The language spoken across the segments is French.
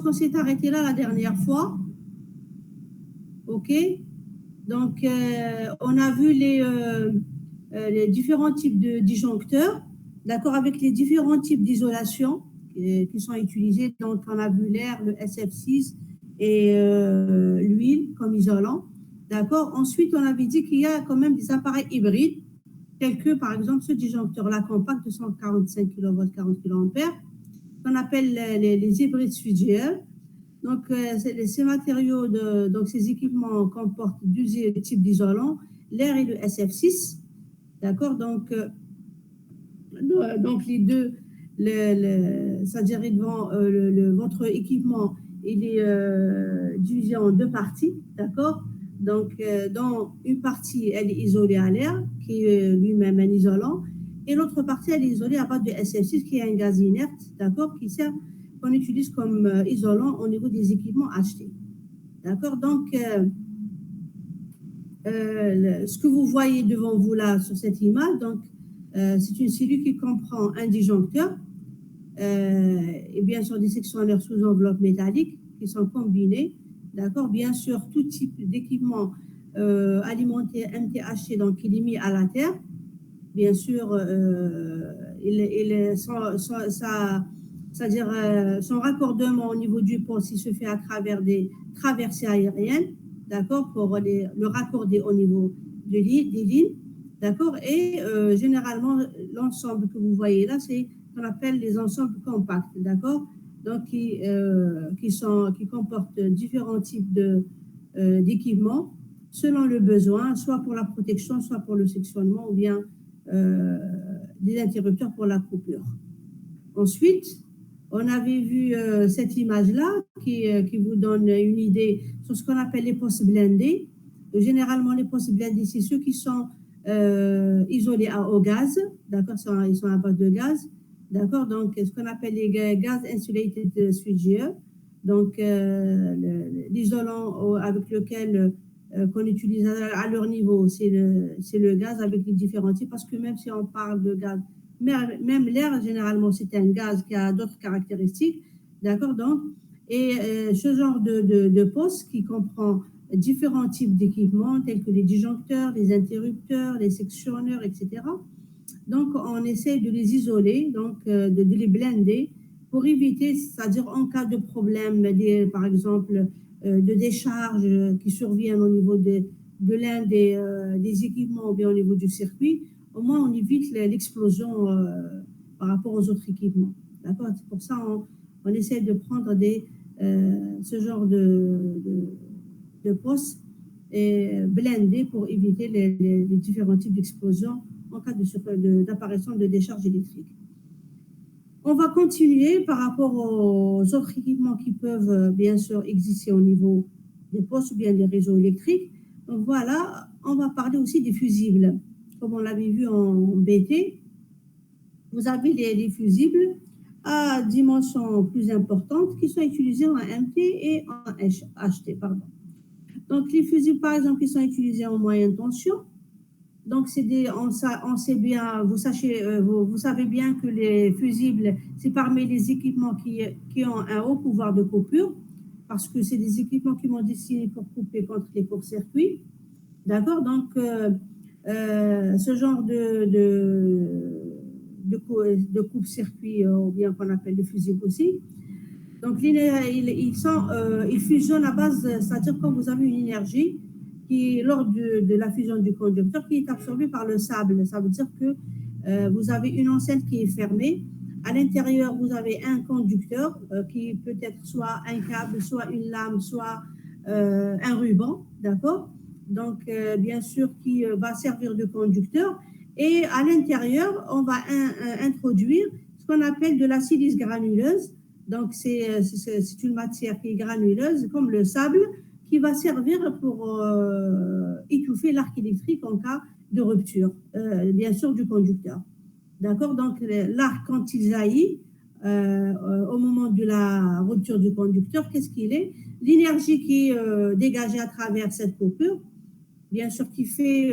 qu'on s'est arrêté là la dernière fois, ok? Donc, on a vu les différents types de disjoncteurs, d'accord, avec les différents types d'isolation qui sont utilisés. Donc, on a vu l'air, le SF6 et l'huile comme isolant, d'accord. Ensuite, on avait dit qu'il y a quand même des appareils hybrides, tels que, par exemple, ce disjoncteur-là compact de 145 kW, 40 kA, qu'on appelle les hybrides switchgear. Donc, ces matériaux, donc ces équipements comportent deux types d'isolants, l'air et le SF6. D'accord? Donc les deux, c'est-à-dire votre équipement, il est divisé en deux parties. D'accord? Donc, dans une partie, elle est isolée à l'air, qui est lui-même un isolant, et l'autre partie, elle est isolée à base de SF6, qui est un gaz inerte, d'accord, qu'on utilise comme isolant au niveau des équipements achetés. D'accord? Donc, ce que vous voyez devant vous là sur cette image, donc, c'est une cellule qui comprend un disjoncteur et bien sûr des sectionneurs sous enveloppe métallique qui sont combinés. D'accord? Bien sûr, tout type d'équipement alimenté MTHC, donc il est mis à la terre. Bien sûr, c'est-à-dire son raccordement au niveau du poste, il se fait à travers des traversées aériennes, d'accord, pour le raccorder au niveau des lignes, d'accord. Et généralement, l'ensemble que vous voyez là, c'est ce qu'on appelle les ensembles compacts, d'accord, donc qui comportent différents types d'équipements selon le besoin, soit pour la protection, soit pour le sectionnement, ou bien des interrupteurs pour la coupure. Ensuite, on avait vu cette image-là qui vous donne une idée sur ce qu'on appelle les postes blindés. Généralement, les postes blindés, c'est ceux qui sont isolés au gaz, d'accord, ils sont à base de gaz, d'accord, donc ce qu'on appelle les gaz insulated switchgear, donc l'isolant avec lequel qu'on utilise à leur niveau, c'est le gaz avec les différents types, parce que même si on parle de gaz, même l'air, généralement, c'est un gaz qui a d'autres caractéristiques, d'accord, donc, et ce genre de poste qui comprend différents types d'équipements, tels que les disjoncteurs, les interrupteurs, les sectionneurs, etc. Donc, on essaie de les isoler, donc de les blinder pour éviter, c'est-à-dire en cas de problème, par exemple, de décharge qui surviennent au niveau de l'un des équipements ou bien au niveau du circuit, au moins on évite l'explosion par rapport aux autres équipements. D'accord? C'est pour ça on essaie de prendre ce genre de postes et blindés pour éviter les différents types d'explosions en cas d'apparition de décharge électrique. On va continuer par rapport aux autres équipements qui peuvent bien sûr exister au niveau des postes ou bien des réseaux électriques. Donc voilà, on va parler aussi des fusibles. Comme on l'avait vu en BT, vous avez les fusibles à dimension plus importante qui sont utilisés en MT et en HT. Pardon. Donc les fusibles, par exemple, qui sont utilisés en moyenne tension, donc, on sait bien, vous savez bien que les fusibles, c'est parmi les équipements qui ont un haut pouvoir de coupure, parce que c'est des équipements qui sont destinés pour couper contre les courts-circuits. D'accord? Donc, ce genre de coupe-circuit, ou bien qu'on appelle le fusible aussi. Donc, ils fusionnent à base, c'est-à-dire quand vous avez une énergie qui, lors de la fusion du conducteur, qui est absorbée par le sable. Ça veut dire que vous avez une enceinte qui est fermée. À l'intérieur, vous avez un conducteur qui peut être soit un câble, soit une lame, soit un ruban, d'accord? Donc, bien sûr, qui va servir de conducteur. Et à l'intérieur, on va introduire ce qu'on appelle de la silice granuleuse. Donc, c'est une matière qui est granuleuse, comme le sable, qui va servir pour étouffer l'arc électrique en cas de rupture, bien sûr, du conducteur. D'accord? Donc, l'arc, quand il jaillit, au moment de la rupture du conducteur, qu'est-ce qu'il est? L'énergie qui est dégagée à travers cette coupure, bien sûr, qui fait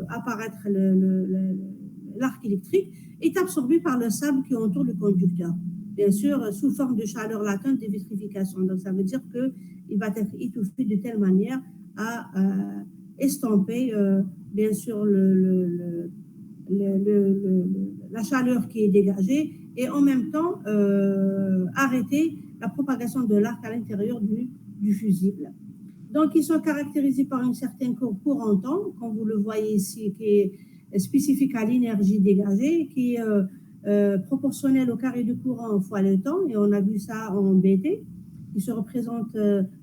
apparaître l'arc électrique, est absorbée par le sable qui entoure le conducteur. bien sûr, sous forme de chaleur latente de vitrification. Donc, ça veut dire qu'il va être étouffé de telle manière à estomper, bien sûr, la chaleur qui est dégagée et en même temps arrêter la propagation de l'arc à l'intérieur du fusible. Donc, ils sont caractérisés par une certaine courbe courant-temps, comme vous le voyez ici, qui est spécifique à l'énergie dégagée, qui est proportionnelle au carré de courant fois le temps, et on a vu ça en BT, qui se représente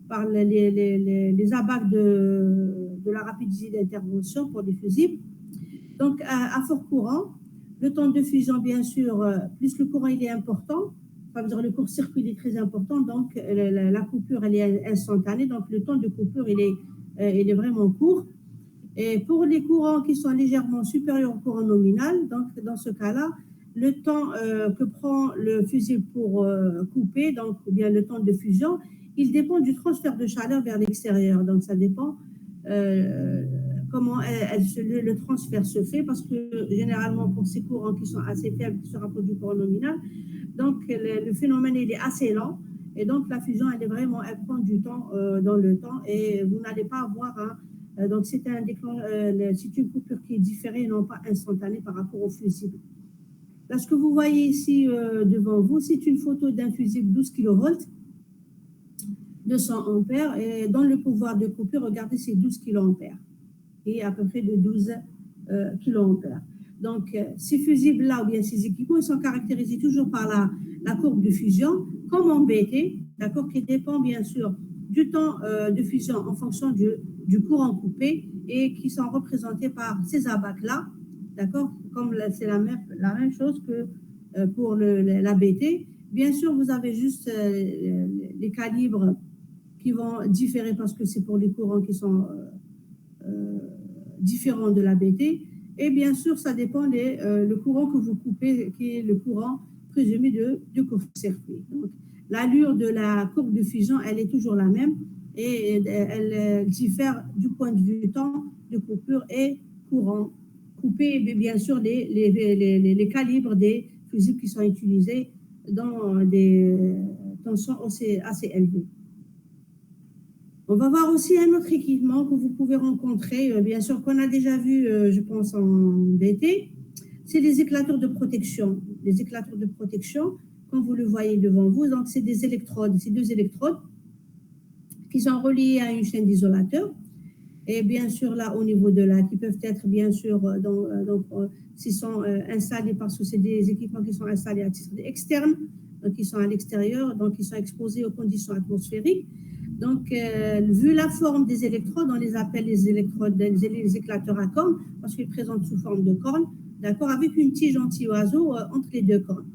par les abacs de la rapidité d'intervention pour les fusibles. Donc, à fort courant, le temps de fusion, bien sûr, plus le courant il est important, ça veut dire le court-circuit il est très important, donc la coupure elle est instantanée, donc le temps de coupure il est vraiment court. Et pour les courants qui sont légèrement supérieurs au courant nominal, donc dans ce cas-là, le temps que prend le fusible pour couper, donc ou bien le temps de fusion, il dépend du transfert de chaleur vers l'extérieur. Donc ça dépend comment le transfert se fait, parce que généralement pour ces courants qui sont assez faibles, qui se rapprochent du courant nominal, donc le phénomène il est assez lent. Et donc la fusion, elle prend du temps dans le temps et vous n'allez pas avoir donc c'est une coupure qui est différée, non pas instantanée par rapport au fusible. Là, ce que vous voyez ici devant vous, c'est une photo d'un fusible 12 kV, 200 ampères, et dans le pouvoir de coupure, regardez, c'est 12 kA, et à peu près de 12 kA. Donc, ces fusibles-là, ou bien ces équipements, ils sont caractérisés toujours par la courbe de fusion, comme en BT, d'accord, qui dépend bien sûr du temps de fusion en fonction du courant coupé et qui sont représentés par ces abacs-là, d'accord, comme c'est la même chose que pour la BT. Bien sûr, vous avez juste les calibres qui vont différer parce que c'est pour les courants qui sont différents de la BT. Et bien sûr, ça dépend le courant que vous coupez, qui est le courant présumé de court-circuit. Donc, l'allure de la courbe de fusion, elle est toujours la même et elle diffère du point de vue temps de coupure et courant coupé, et bien sûr les calibres des fusibles qui sont utilisés dans des tensions assez élevées. On va voir aussi un autre équipement que vous pouvez rencontrer, bien sûr qu'on a déjà vu, je pense, en BT, c'est les éclateurs de protection. Les éclateurs de protection, comme vous le voyez devant vous, donc c'est des électrodes, c'est deux électrodes qui sont reliées à une chaîne d'isolateurs. Et bien sûr, là, au niveau de là, qui peuvent être, bien sûr, s'ils sont installés, parce que c'est des équipements qui sont installés à titre externe, donc ils sont à l'extérieur, donc ils sont exposés aux conditions atmosphériques. Donc, vu la forme des électrodes, on les appelle les électrodes, les éclateurs à cornes, parce qu'ils présentent sous forme de cornes, d'accord, avec une tige anti-oiseau entre les deux cornes.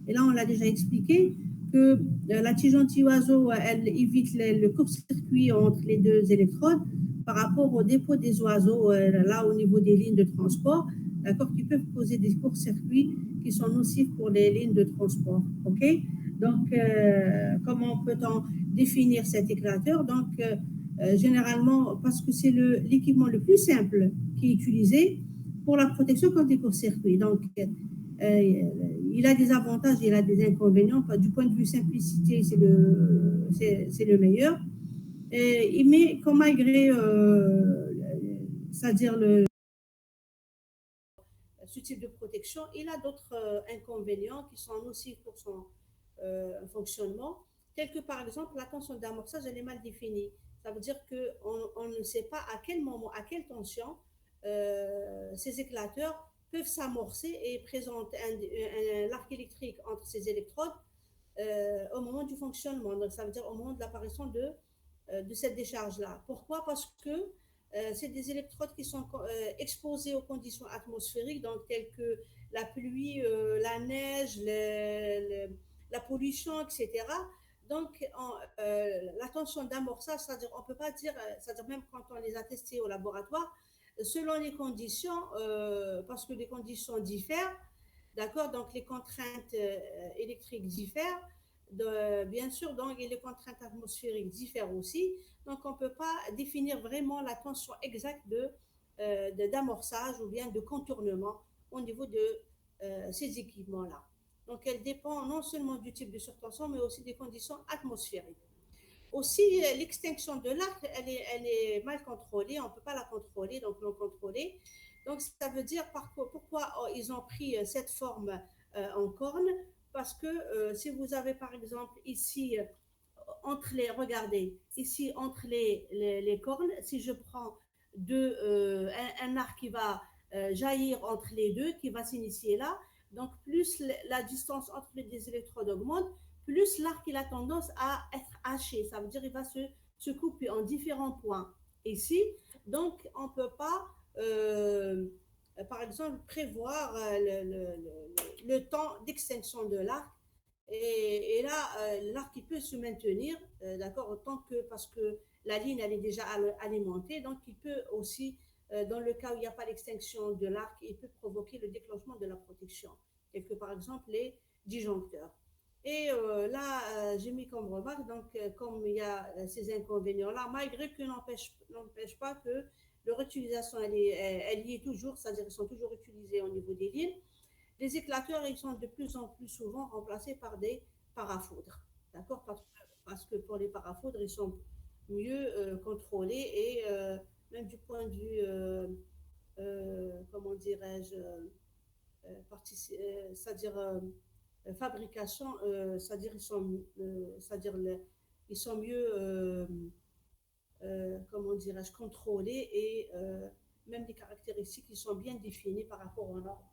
Et là, on l'a déjà expliqué que la tige anti-oiseau, elle évite le court-circuit entre les deux électrodes par rapport au dépôt des oiseaux, là, au niveau des lignes de transport, d'accord, qui peuvent causer des courts-circuits qui sont nocifs pour les lignes de transport, ok? Donc, comment peut-on définir cet éclateur? Donc, généralement, parce que c'est l'équipement le plus simple qui est utilisé pour la protection contre les courts-circuits. Donc, il a des avantages, il a des inconvénients. Du point de vue simplicité, c'est le meilleur. Mais comme malgré, c'est-à-dire ce type de protection, il a d'autres inconvénients qui sont nocifs pour son fonctionnement, tels que par exemple la tension d'amorçage, elle est mal définie. Ça veut dire qu'on ne sait pas à quel moment, à quelle tension ces éclateurs peuvent s'amorcer et présenter l'arc électrique entre ces électrodes au moment du fonctionnement. Donc ça veut dire au moment de l'apparition de cette décharge-là. Pourquoi? Parce que c'est des électrodes qui sont exposées aux conditions atmosphériques, donc telles que la pluie, la neige, la pollution, etc. Donc, la tension d'amorçage, c'est-à-dire, on ne peut pas dire, c'est-à-dire même quand on les a testés au laboratoire, selon les conditions, parce que les conditions diffèrent, d'accord, donc les contraintes électriques diffèrent, bien sûr, donc, et les contraintes atmosphériques diffèrent aussi. Donc, on ne peut pas définir vraiment la tension exacte d'amorçage ou bien de contournement au niveau de ces équipements-là. Donc, elle dépend non seulement du type de surtension, mais aussi des conditions atmosphériques. Aussi, l'extinction de l'arc, elle est mal contrôlée, on ne peut pas la contrôler, donc non contrôlée. Donc, ça veut dire pourquoi ils ont pris cette forme en corne, parce que si vous avez par exemple ici, entre les, regardez, ici entre les cornes, si je prends un arc qui va jaillir entre les deux, qui va s'initier là, donc plus la distance entre les deux électrodes augmente, plus l'arc il a tendance à être haché. Ça veut dire qu'il va se couper en différents points ici. Donc, on ne peut pas, par exemple, prévoir le temps d'extinction de l'arc. Et là, l'arc il peut se maintenir, d'accord, autant que parce que la ligne elle est déjà alimentée, donc il peut aussi, dans le cas où il n'y a pas d'extinction de l'arc, il peut provoquer le déclenchement de la protection, tels que par exemple les disjoncteurs. Et là, j'ai mis comme remarque, donc comme il y a ces inconvénients-là, malgré que n'empêche pas que leur utilisation, elle y est toujours, c'est-à-dire qu'ils sont toujours utilisés au niveau des lignes. Les éclateurs, ils sont de plus en plus souvent remplacés par des parafoudres. D'accord, parce que pour les parafoudres, ils sont mieux contrôlés et même du point de vue, comment dirais-je, c'est-à-dire fabrication, c'est-à-dire ils sont mieux, comment dirais-je, contrôlés et même des caractéristiques qui sont bien définies par rapport aux normes.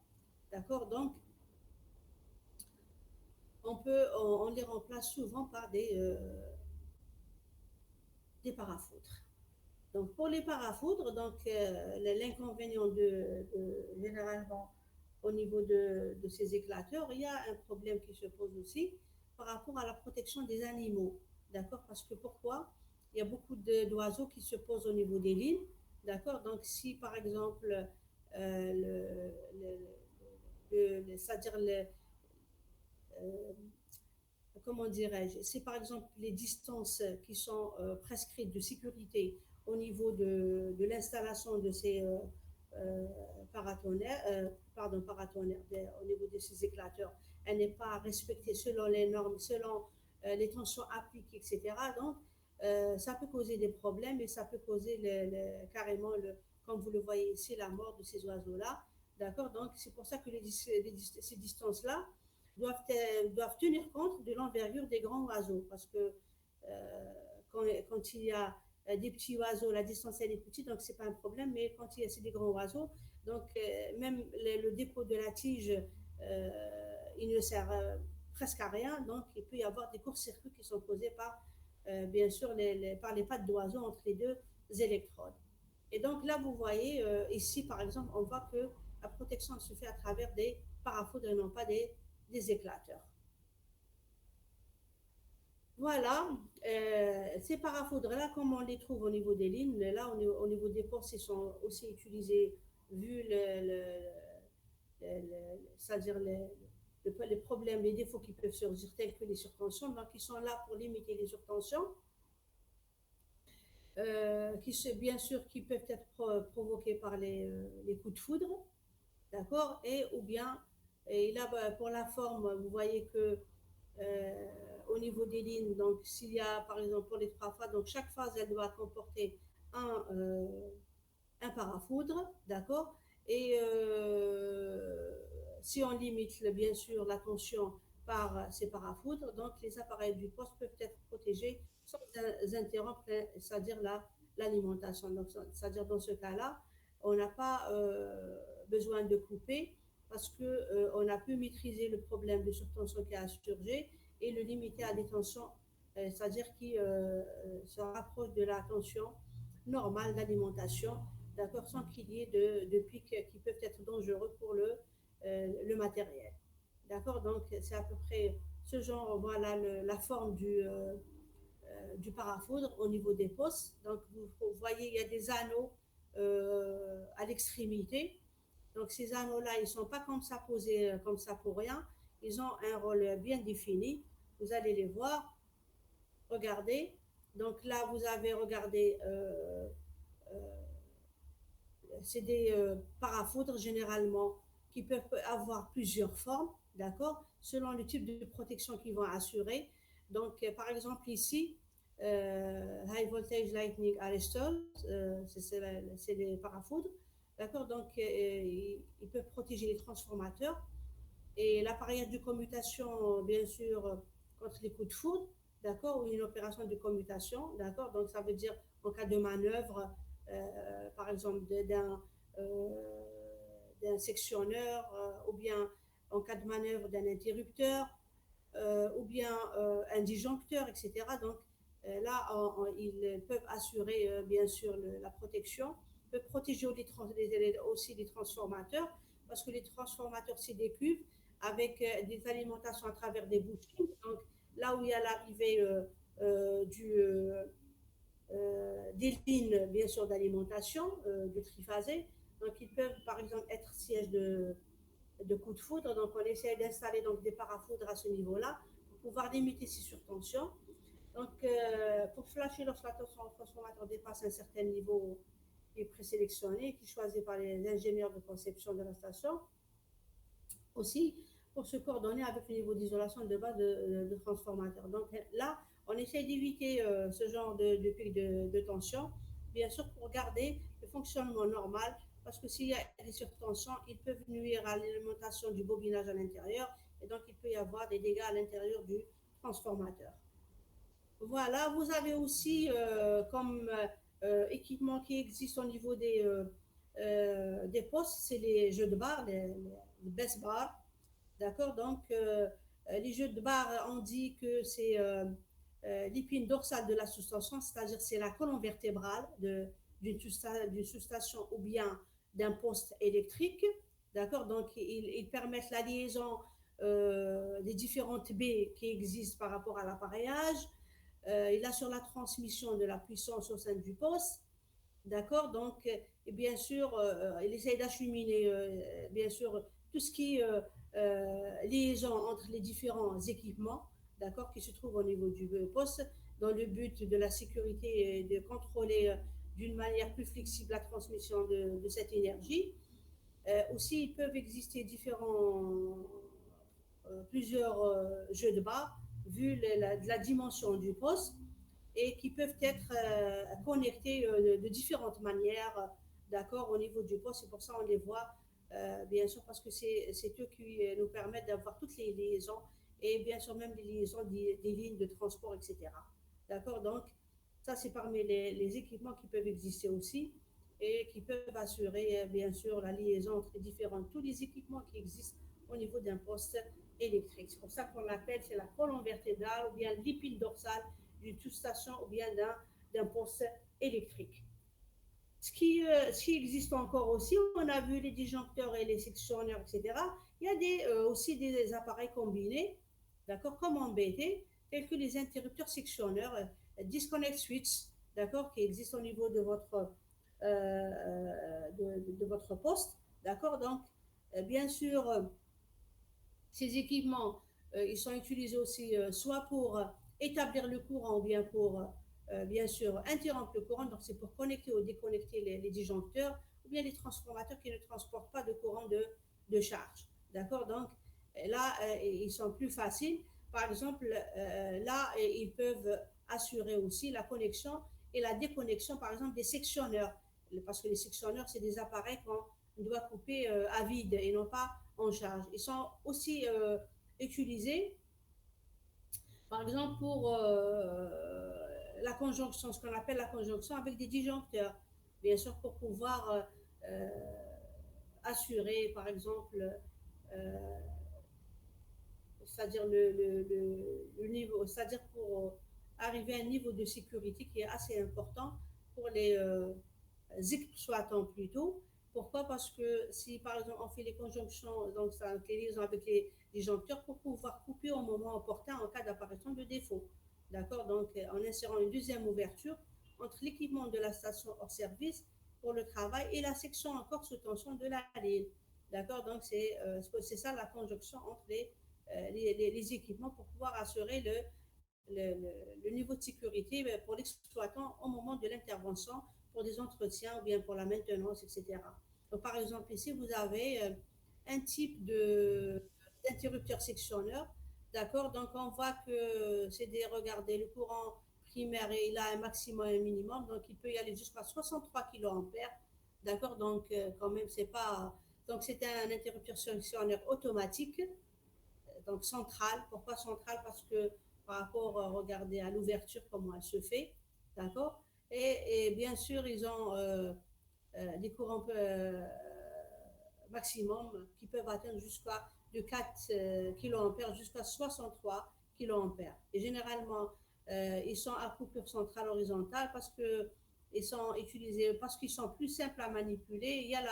D'accord, donc on les remplace souvent par des parafoudres. Donc pour les parafoudres, donc l'inconvénient généralement au niveau de ces éclateurs, il y a un problème qui se pose aussi par rapport à la protection des animaux. D'accord. Parce que pourquoi? Il y a beaucoup d'oiseaux qui se posent au niveau des lignes. D'accord. Donc si par exemple, c'est-à-dire euh, comment dirais-je, c'est par exemple les distances qui sont prescrites de sécurité au niveau de l'installation de ces paratonnerres, au niveau de ces éclateurs, elle n'est pas respectée selon les normes, selon les tensions appliquées, etc. Donc, ça peut causer des problèmes et ça peut causer carrément, comme vous le voyez ici, la mort de ces oiseaux-là. D'accord. Donc, c'est pour ça que ces distances-là, doivent tenir compte de l'envergure des grands oiseaux. Parce que quand il y a des petits oiseaux, la distance elle est petite, donc c'est pas un problème. Mais quand il y a des grands oiseaux, donc même le dépôt de la tige, il ne sert presque à rien. Donc il peut y avoir des courts-circuits qui sont causés par, bien sûr, par les pattes d'oiseaux entre les deux électrodes. Et donc là, vous voyez, ici par exemple, on voit que la protection se fait à travers des parafoudres et non pas des éclateurs. Voilà, ces parafoudres-là, comme on les trouve au niveau des lignes, là, au niveau des postes, ils sont aussi utilisés vu c'est-à-dire les problèmes, les défauts qui peuvent surgir, tels que les surtensions. Donc, ils sont là pour limiter les surtensions, bien sûr, qui peuvent être provoquées par les coups de foudre, d'accord, et ou bien, et là, pour la forme, vous voyez que au niveau des lignes. Donc, s'il y a, par exemple, pour les trois phases, donc chaque phase, elle doit comporter un, euh, un parafoudre, d'accord. Et si on limite, bien sûr, la tension par ces parafoudres, donc les appareils du poste peuvent être protégés sans interrompre, c'est-à-dire l'alimentation. Donc, c'est-à-dire dans ce cas-là, on n'a pas besoin de couper parce que on a pu maîtriser le problème de surtension qui a surgi et le limiter à des tensions, c'est-à-dire qui se rapproche de la tension normale d'alimentation, d'accord, sans qu'il y ait de pics qui peuvent être dangereux pour le matériel. D'accord, donc c'est à peu près ce genre, voilà la forme du parafoudre au niveau des postes. Donc vous voyez, il y a des anneaux à l'extrémité. Donc ces anneaux-là, ils ne sont pas comme ça posés comme ça pour rien. Ils ont un rôle bien défini. Vous allez les voir. Regardez. Donc là, vous avez regardé, euh, c'est des parafoudres généralement qui peuvent avoir plusieurs formes, d'accord, selon le type de protection qu'ils vont assurer. Donc, par exemple, ici, High Voltage Lightning Arrestors, c'est les parafoudres, d'accord, donc ils peuvent protéger les transformateurs et l'appareillage de commutation, bien sûr, contre les coups de foudre, d'accord, ou une opération de commutation, d'accord, donc ça veut dire en cas de manœuvre, par exemple, d'un sectionneur, ou bien en cas de manœuvre d'un interrupteur, ou bien un disjoncteur, etc. Donc là, ils peuvent assurer bien sûr la protection, peuvent protéger aussi les transformateurs, parce que les transformateurs, c'est des cuves avec des alimentations à travers des boutons. Donc là où il y a l'arrivée des lignes, bien sûr, d'alimentation, de triphasé, donc ils peuvent par exemple être siège de coups de foudre. Donc, on essaie d'installer donc, des parafoudres à ce niveau-là pour pouvoir limiter ces surtensions. Donc, pour flasher lorsque la transformateur dépasse un certain niveau qui est présélectionné, qui est choisi par les ingénieurs de conception de la station, aussi pour se coordonner avec le niveau d'isolation de base de transformateur. Donc là, on essaie d'éviter ce genre de pic de tension, bien sûr pour garder le fonctionnement normal, parce que s'il y a des surtensions, ils peuvent nuire à l'alimentation du bobinage à l'intérieur, et donc il peut y avoir des dégâts à l'intérieur du transformateur. Voilà, vous avez aussi comme équipement qui existe au niveau des postes, c'est les jeux de barre, les best bars. D'accord. Donc, les jeux de barre, on dit que c'est l'épine dorsale de la sous-station, c'est-à-dire c'est la colonne vertébrale d'une sous-station ou bien d'un poste électrique. D'accord. Donc, ils permettent la liaison des différentes baies qui existent par rapport à l'appareillage. Il assure la transmission de la puissance au sein du poste. D'accord. Donc, et bien sûr, il essaye d'acheminer, bien sûr, tout ce qui est liaison entre les différents équipements, d'accord, qui se trouvent au niveau du poste, dans le but de la sécurité et de contrôler d'une manière plus flexible la transmission de cette énergie. Aussi, ils peuvent exister plusieurs jeux de bas, vu la dimension du poste et qui peuvent être connectés de différentes manières, d'accord, au niveau du poste. C'est pour ça qu'on les voit, bien sûr, parce que c'est eux qui nous permettent d'avoir toutes les liaisons et bien sûr même les liaisons des lignes de transport, etc. D'accord. Donc, ça, c'est parmi les équipements qui peuvent exister aussi et qui peuvent assurer, bien sûr, la liaison entre les tous les équipements qui existent au niveau d'un poste électrique. C'est pour ça qu'on l'appelle, c'est la colonne vertébrale ou bien l'épine dorsale d'une sous-station ou bien d'un poste électrique. Ce qui existe encore aussi, on a vu les disjoncteurs et les sectionneurs, etc. Il y a aussi des appareils combinés, d'accord, comme en BT, tels que les interrupteurs sectionneurs, disconnect switch, d'accord, qui existent au niveau de votre poste, d'accord. Donc, bien sûr, ces équipements, ils sont utilisés aussi soit pour établir le courant ou bien pour, bien sûr, interrompre le courant. Donc, c'est pour connecter ou déconnecter les disjoncteurs ou bien les transformateurs qui ne transportent pas de courant de charge. D'accord. Donc, là, ils sont plus faciles. Par exemple, là, ils peuvent assurer aussi la connexion et la déconnexion, par exemple, des sectionneurs. Parce que les sectionneurs, c'est des appareils qu'on doit couper à vide et non pas en charge. Ils sont aussi utilisés, par exemple, pour la conjonction, ce qu'on appelle la conjonction avec des disjoncteurs, bien sûr, pour pouvoir assurer, par exemple, euh, c'est-à-dire le niveau, c'est-à-dire pour arriver à un niveau de sécurité qui est assez important pour les exploitants plutôt. Pourquoi? Parce que si par exemple on fait les conjonctions, donc ça, les liaisons avec les disjoncteurs pour pouvoir couper au moment opportun en cas d'apparition de défaut. D'accord. Donc en insérant une deuxième ouverture entre l'équipement de la station hors service pour le travail et la section encore sous tension de la ligne. D'accord. Donc c'est ça la conjonction entre les équipements pour pouvoir assurer le niveau de sécurité pour l'exploitant au moment de l'intervention pour des entretiens ou bien pour la maintenance, etc. Donc, par exemple, ici, vous avez un type interrupteur sectionneur. D'accord? Donc, on voit que c'est des, regardez, le courant primaire, il a un maximum et un minimum, donc il peut y aller jusqu'à 63 kA. D'accord? Donc, quand même, c'est pas. Donc, c'est un interrupteur sectionneur automatique, donc central. Pourquoi central? Parce que par rapport, regardez, à l'ouverture, comment elle se fait. D'accord? Et bien sûr, ils ont des courants maximum qui peuvent atteindre jusqu'à de 4 kA jusqu'à 63 kA. Et généralement, ils sont à coupure centrale horizontale parce que ils sont utilisés parce qu'ils sont plus simples à manipuler. Il y a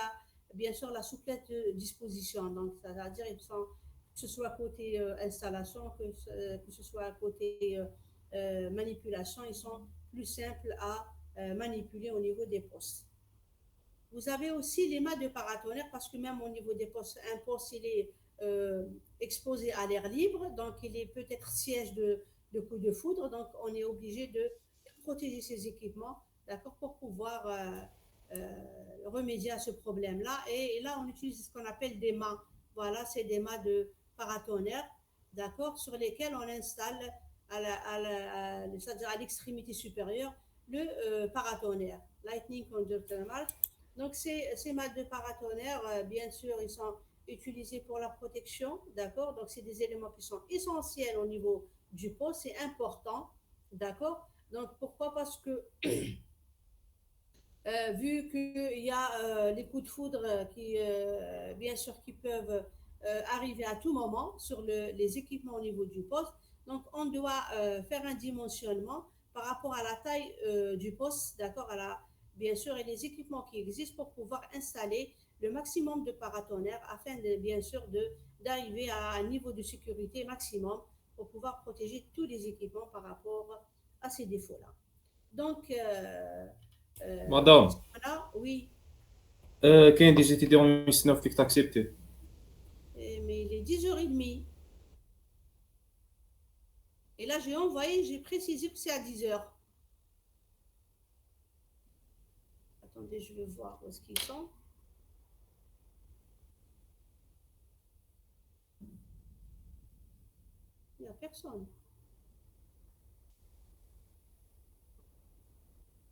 bien sûr la souplesse de disposition. Donc, c'est-à-dire ils sont que ce soit côté installation, que ce soit côté manipulation, ils sont plus simples à manipuler au niveau des postes. Vous avez aussi les mâts de paratonnerre parce que même au niveau des postes, un poste, il est exposé à l'air libre, donc il est peut-être siège de coups de foudre, donc on est obligé de protéger ces équipements, d'accord, pour pouvoir remédier à ce problème-là. Et là, on utilise ce qu'on appelle des mâts. Voilà, c'est des mâts de paratonnerre, d'accord, sur lesquels on installe c'est-à-dire à l'extrémité supérieure le paratonnerre, lightning conductor. Donc, ces mâts de paratonnerre, bien sûr, ils sont utilisés pour la protection, d'accord? Donc, c'est des éléments qui sont essentiels au niveau du poste, c'est important, d'accord? Donc, pourquoi? Parce que vu qu'il y a les coups de foudre qui, bien sûr, qui peuvent arriver à tout moment sur les équipements au niveau du poste, donc on doit faire un dimensionnement par rapport à la taille du poste, d'accord, bien sûr, et les équipements qui existent pour pouvoir installer le maximum de paratonnerres afin de, bien sûr, d'arriver à un niveau de sécurité maximum pour pouvoir protéger tous les équipements par rapport à ces défauts-là. Donc, Madame, voilà, oui. كاين دي زيتيديون يستناو فيك تاكسبتي. Mais il est 10h30. Et là, j'ai envoyé, j'ai précisé que c'est à 10h. Attendez, je vais voir où est-ce qu'ils sont. Il n'y a personne.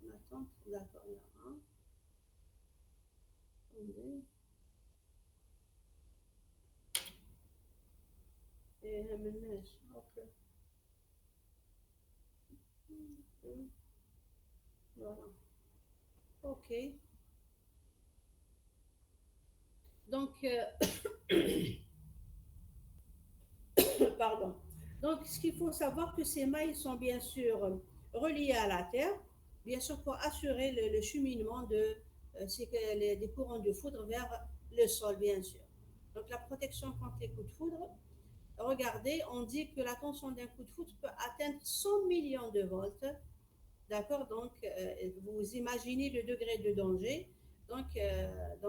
On attend. D'accord, il y a un. Attendez. Et MNS. Ok. Voilà. Ok. Donc, pardon. Donc, ce qu'il faut savoir que ces mailles sont bien sûr reliées à la terre, bien sûr pour assurer le cheminement des courants de foudre vers le sol, bien sûr. Donc, la protection contre les coups de foudre, regardez, on dit que la tension d'un coup de foudre peut atteindre 100 millions de volts. D'accord? Donc, vous imaginez le degré de danger. Donc euh,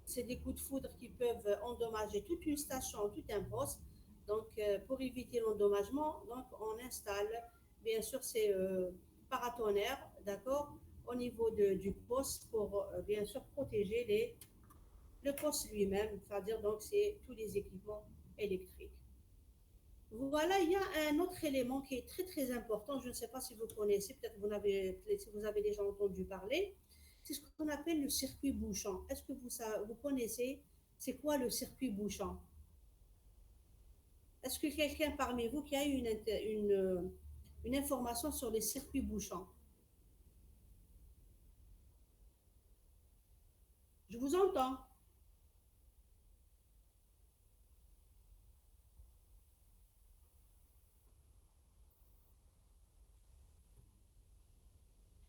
c'est des coups de foudre qui peuvent endommager toute une station, tout un poste. Donc, pour éviter l'endommagement, donc on installe bien sûr ces paratonnerres, d'accord, au niveau du poste pour bien sûr protéger le poste lui-même, c'est-à-dire donc c'est tous les équipements électriques. Voilà, il y a un autre élément qui est très très important. Je ne sais pas si vous connaissez, peut-être si vous avez déjà entendu parler. C'est ce qu'on appelle le circuit bouchant. Est-ce que vous connaissez c'est quoi le circuit bouchant? Est-ce que quelqu'un parmi vous qui a eu une information sur les circuits bouchants? Je vous entends.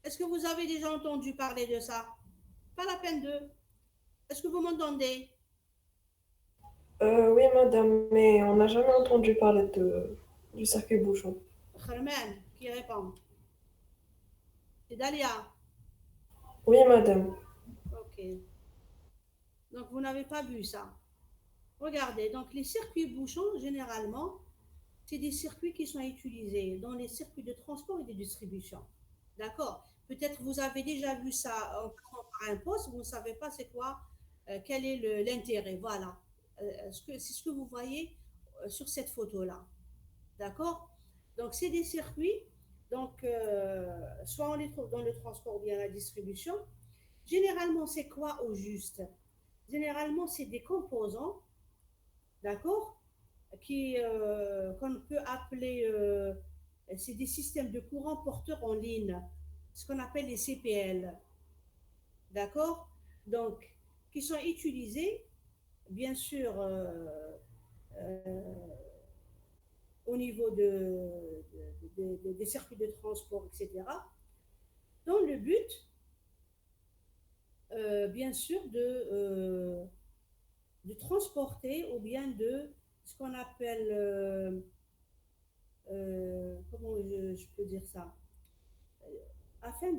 Est-ce que vous avez déjà entendu parler de ça? Pas la peine de. Est-ce que vous m'entendez? Oui, madame, mais on n'a jamais entendu parler du circuit bouchon. Kherman, qui répond? C'est Dalia. Oui, madame. Ok. Donc, vous n'avez pas vu ça. Regardez, donc les circuits bouchons, généralement, c'est des circuits qui sont utilisés dans les circuits de transport et de distribution. D'accord? Peut-être vous avez déjà vu ça en passant par un poste, vous ne savez pas c'est quoi quel est l'intérêt. Voilà. C'est ce que vous voyez sur cette photo-là. D'accord? Donc, c'est des circuits. Donc, soit on les trouve dans le transport ou bien la distribution. Généralement, c'est quoi au juste? Généralement, c'est des composants, d'accord, qu'on peut appeler, c'est des systèmes de courant porteurs en ligne, ce qu'on appelle les CPL, d'accord? Donc, qui sont utilisés, bien sûr, au niveau des circuits de transport, etc., dans le but, bien sûr, de transporter ou bien de ce qu'on appelle, comment je peux dire ça, afin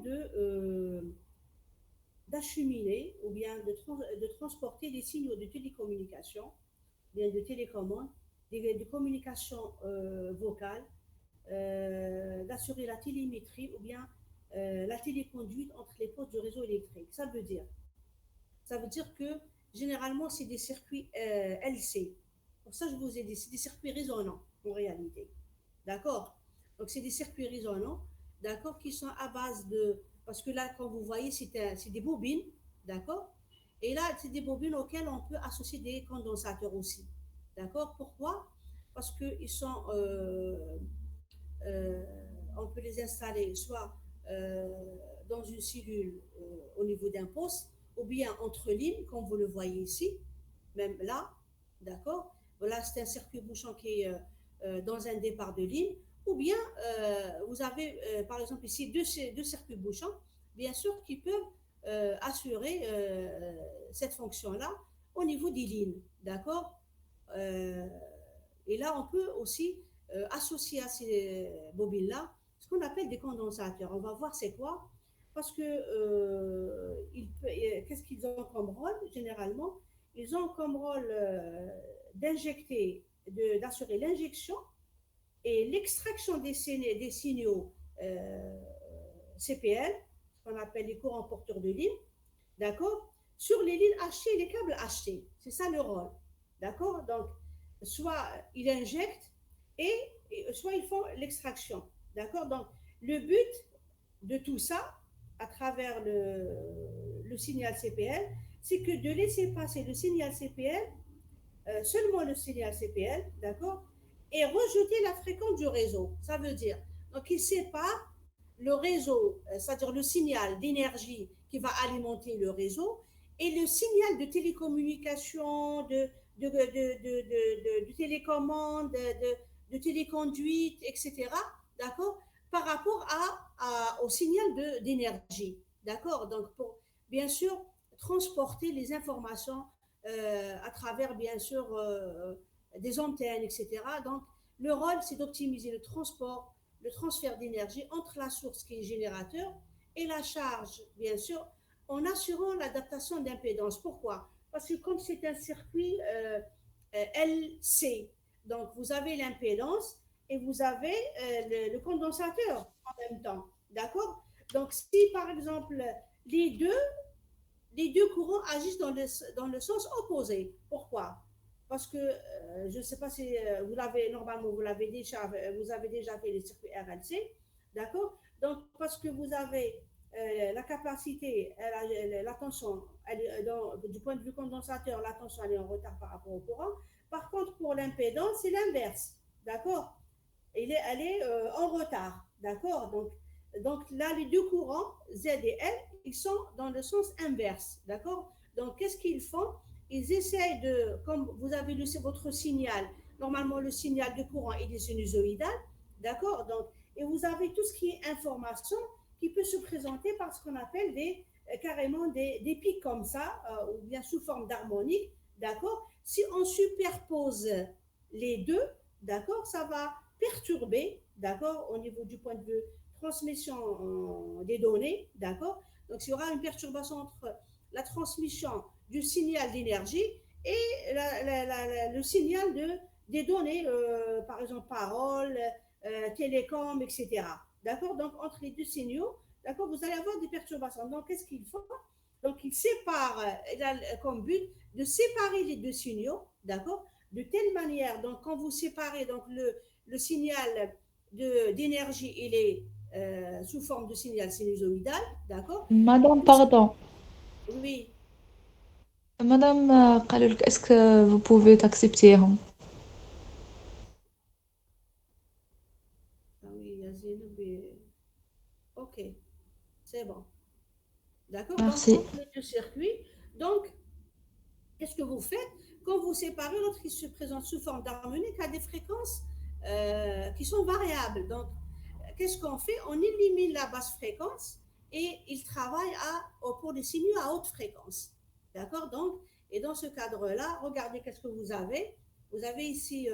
d'acheminer ou bien de transporter des signaux de télécommunication, bien de télécommande, de communication vocale, d'assurer la télémétrie ou bien la téléconduite entre les postes du réseau électrique. Ça veut dire que généralement, c'est des circuits LC. Pour ça, je vous ai dit, c'est des circuits résonants en réalité. D'accord? Donc, c'est des circuits résonants, d'accord, qui sont à base de. Parce que là, quand vous voyez, c'est des bobines, d'accord? Et là, c'est des bobines auxquelles on peut associer des condensateurs aussi. D'accord? Pourquoi? Parce qu'ils sont. On peut les installer soit dans une cellule au niveau d'un poste, ou bien entre lignes, comme vous le voyez ici, même là, d'accord? Voilà, c'est un circuit bouchon qui est dans un départ de ligne, ou bien vous avez, par exemple, ici deux circuits bouchons, bien sûr, qui peuvent assurer cette fonction-là au niveau des lignes, d'accord? Euh, et là, on peut aussi associer à ces bobines-là ce qu'on appelle des condensateurs. On va voir c'est quoi. Parce que qu'est-ce qu'ils ont comme rôle généralement? Ils ont comme rôle d'assurer l'injection et l'extraction des signaux CPL, ce qu'on appelle les courants porteurs de ligne, d'accord, sur les lignes hachées et les câbles hachés. C'est ça le rôle. D'accord? Donc, soit ils injectent et soit ils font l'extraction. D'accord? Donc, le but de tout ça, à travers le signal CPL, c'est que de laisser passer le signal CPL, seulement le signal CPL, d'accord, et rejeter la fréquence du réseau. Ça veut dire, donc il sépare le réseau, c'est-à-dire le signal d'énergie qui va alimenter le réseau, et le signal de télécommunication, de télécommande, de téléconduite, etc., d'accord, par rapport au signal d'énergie, d'accord, donc pour, bien sûr, transporter les informations à travers, bien sûr, des antennes, etc. Donc, le rôle, c'est d'optimiser le transport, le transfert d'énergie entre la source qui est générateur et la charge, bien sûr, en assurant l'adaptation d'impédance. Pourquoi? Parce que comme c'est un circuit LC, donc vous avez l'impédance et vous avez le condensateur en même temps. D'accord? Donc, si par exemple les deux courants agissent dans le sens opposé. Pourquoi? Parce que je ne sais pas si normalement vous avez déjà fait les circuits RLC, d'accord? Donc parce que vous avez la capacité, la tension, du point de vue condensateur, la tension elle est en retard par rapport au courant. Par contre, pour l'impédance, c'est l'inverse, d'accord? Elle est en retard, d'accord? Donc là, les deux courants, Z et L, ils sont dans le sens inverse, d'accord? Donc qu'est-ce qu'ils font? Ils essayent comme vous avez votre signal, normalement le signal de courant il est sinusoïdal, d'accord? Donc, et vous avez tout ce qui est information qui peut se présenter par ce qu'on appelle carrément des pics comme ça, ou bien sous forme d'harmonique, d'accord? Si on superpose les deux, d'accord, ça va perturber, d'accord, au niveau du point de vue transmission des données, d'accord. Donc, il y aura une perturbation entre la transmission du signal d'énergie et le signal des données, par exemple paroles, télécom, etc. D'accord. Donc, entre les deux signaux, d'accord, vous allez avoir des perturbations. Donc, qu'est-ce qu'il faut? Donc, il sépare, il a comme but de séparer les deux signaux, d'accord, de telle manière, donc quand vous séparez donc le signal d'énergie, il est sous forme de signal sinusoïdal, d'accord. Madame, pardon. Oui, Madame, قالوا لك, est-ce que vous pouvez t'accepter? ah oui, il y a Zénab ok, c'est bon, d'accord. Donc, Merci. entre les deux circuits, donc, qu'est-ce que vous faites quand vous séparez l'autre qui se présente sous forme d'harmonique à des fréquences qui sont variables. Donc, qu'est-ce qu'on fait? On élimine la basse fréquence et il travaille pour des signaux à haute fréquence. D'accord. Donc, et dans ce cadre-là, regardez qu'est-ce que vous avez. Vous avez ici,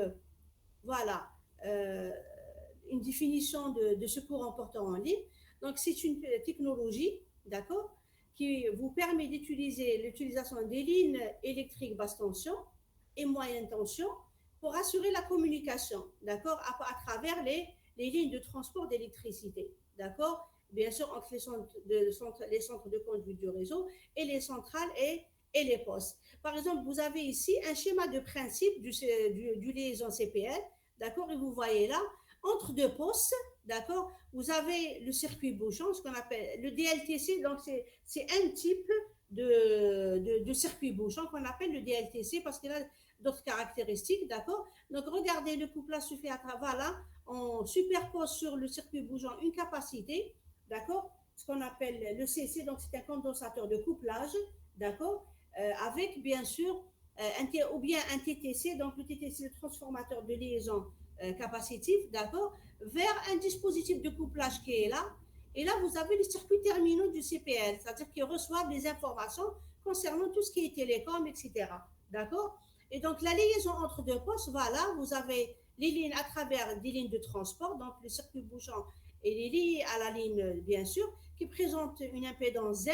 voilà, euh, une définition de ce courant portant en ligne. Donc, c'est une technologie, d'accord, qui vous permet d'utiliser l'utilisation des lignes électriques basse tension et moyenne tension pour assurer la communication, d'accord, à travers les lignes de transport d'électricité, d'accord, bien sûr entre les centres de conduite du réseau et les centrales et les postes. Par exemple, vous avez ici un schéma de principe du liaison CPL, d'accord, et vous voyez là, entre deux postes, d'accord, vous avez le circuit bouchon, ce qu'on appelle le DLTC, donc c'est un type de circuit bouchon qu'on appelle le DLTC parce qu'il a d'autres caractéristiques, d'accord. Donc regardez, le couplage se fait à travers là, on superpose sur le circuit bouchon une capacité, d'accord, ce qu'on appelle le CC, donc c'est un condensateur de couplage, d'accord, avec bien sûr ou bien un TTC, donc le TTC, le transformateur de liaison capacitif, d'accord, vers un dispositif de couplage qui est là. Et là, vous avez les circuits terminaux du CPL, c'est-à-dire qu'ils reçoivent des informations concernant tout ce qui est télécom, etc. D'accord. Et donc, la liaison entre deux postes, voilà, vous avez les lignes à travers des lignes de transport, donc le circuit bouchon et les liés à la ligne, bien sûr, qui présentent une impédance Z,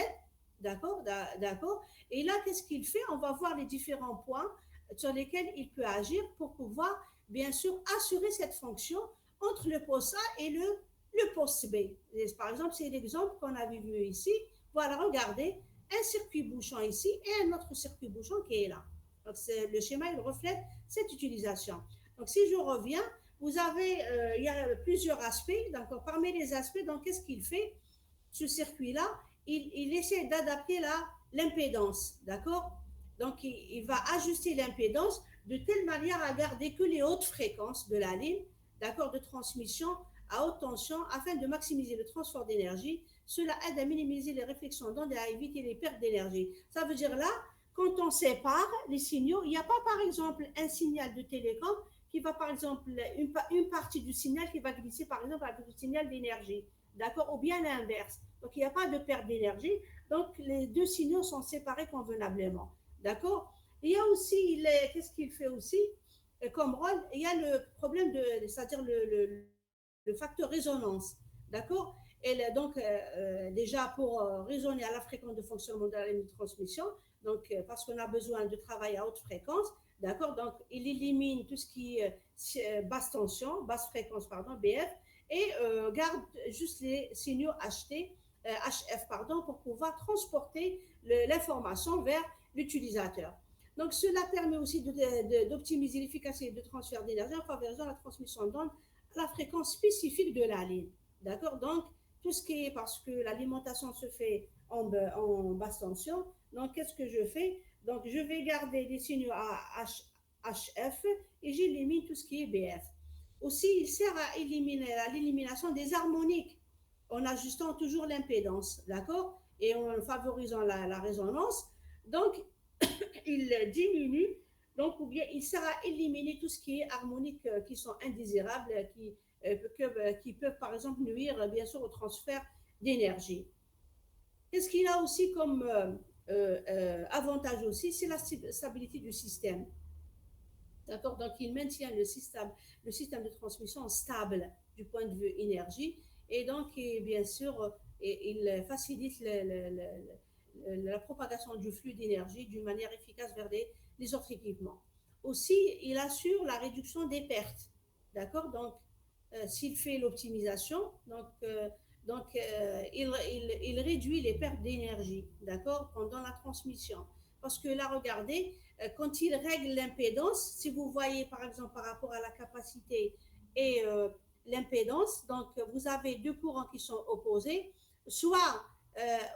d'accord, d'accord. Et là, qu'est-ce qu'il fait? On va voir les différents points sur lesquels il peut agir pour pouvoir, bien sûr, assurer cette fonction entre le poste A et le poste B. Et par exemple, c'est l'exemple qu'on avait vu ici. Voilà, regardez, un circuit bouchon ici et un autre circuit bouchon qui est là. Donc, le schéma, il reflète cette utilisation. Donc, si je reviens, vous avez, il y a plusieurs aspects. Donc, parmi les aspects, donc, qu'est-ce qu'il fait? Ce circuit-là, il essaie d'adapter l'impédance, d'accord? Donc, il va ajuster l'impédance de telle manière à garder que les hautes fréquences de la ligne, d'accord, de transmission à haute tension afin de maximiser le transfert d'énergie. Cela aide à minimiser les réflexions d'ondes et à éviter les pertes d'énergie. Ça veut dire là, quand on sépare les signaux, il n'y a pas par exemple un signal de télécom qui va par exemple, une partie du signal qui va glisser par exemple avec le signal d'énergie, d'accord, ou bien l'inverse. Donc il n'y a pas de perte d'énergie, donc les deux signaux sont séparés convenablement, d'accord. Il y a aussi, qu'est-ce qu'il fait aussi comme rôle? Il y a le problème c'est-à-dire le facteur résonance, d'accord. Et donc, déjà pour raisonner à la fréquence de fonctionnement de la ligne de transmission, donc parce qu'on a besoin de travail à haute fréquence, d'accord, donc il élimine tout ce qui est basse tension, basse fréquence, pardon, BF, et garde juste les signaux HF, pardon, pour pouvoir transporter l'information vers l'utilisateur. Donc, cela permet aussi d'optimiser l'efficacité de transfert d'énergie en favorisant la transmission d'ondes à la fréquence spécifique de la ligne. D'accord. Donc, tout ce qui est, parce que l'alimentation se fait en basse tension, donc qu'est-ce que je fais? Donc, je vais garder les signaux HF et j'élimine tout ce qui est BF. Aussi, il sert à l'élimination des harmoniques en ajustant toujours l'impédance, d'accord, et en favorisant la résonance. Donc, il diminue, donc, ou bien il sert à éliminer tout ce qui est harmonique qui sont indésirables, qui peuvent par exemple nuire bien sûr au transfert d'énergie. Qu'est-ce qu'il a aussi comme avantage aussi? C'est la stabilité du système. D'accord. Donc, il maintient le système de transmission stable du point de vue énergie et donc, bien sûr, il facilite la propagation du flux d'énergie d'une manière efficace vers les autres équipements. Aussi, il assure la réduction des pertes. D'accord. Donc, s'il fait l'optimisation, donc Donc, il réduit les pertes d'énergie, d'accord, pendant la transmission. Parce que là, regardez, quand il règle l'impédance, si vous voyez par exemple par rapport à la capacité et l'impédance, donc vous avez deux courants qui sont opposés, soit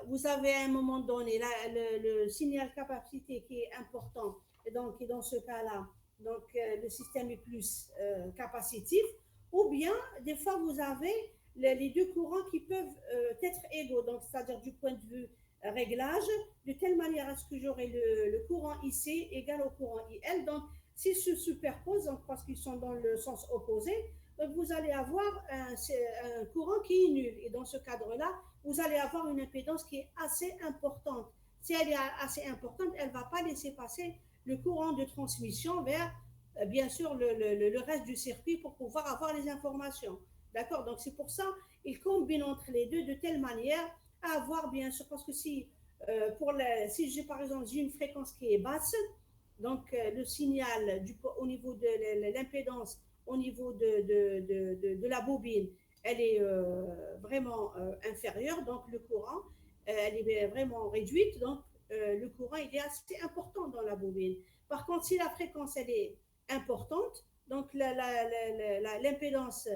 vous avez à un moment donné le signal capacité qui est important, et donc et dans ce cas-là, donc le système est plus capacitif, ou bien des fois vous avez les deux courants qui peuvent être égaux, donc c'est-à-dire du point de vue réglage, de telle manière à ce que j'aurai le courant IC égal au courant IL. Donc, s'ils se superposent, donc, parce qu'ils sont dans le sens opposé, donc vous allez avoir un courant qui est nul. Et dans ce cadre-là, vous allez avoir une impédance qui est assez importante. Si elle est assez importante, elle ne va pas laisser passer le courant de transmission vers, bien sûr, le reste du circuit pour pouvoir avoir les informations. D'accord. Donc, c'est pour ça qu'ils combinent entre les deux de telle manière à avoir, bien sûr, parce que si, si j'ai par exemple une fréquence qui est basse, donc le signal au niveau de l'impédance, au niveau de la bobine, elle est vraiment inférieure, donc le courant, elle est vraiment réduite, donc le courant, il est assez important dans la bobine. Par contre, si la fréquence, elle est importante, donc l'impédance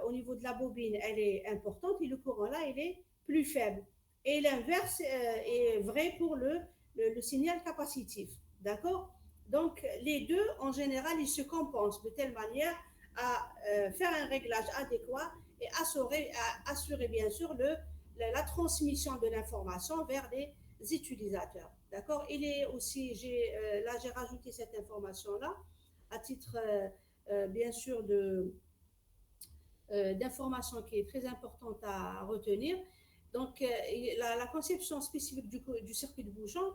au niveau de la bobine, elle est importante et le courant là, il est plus faible. Et l'inverse est vrai pour le signal capacitif. D'accord. Donc, les deux, en général, ils se compensent de telle manière à faire un réglage adéquat et assurer bien sûr la transmission de l'information vers les utilisateurs. D'accord. Il est aussi, là, j'ai rajouté cette information-là à titre, bien sûr, d'information qui est très importante à retenir. Donc, la conception spécifique du circuit de bouchon,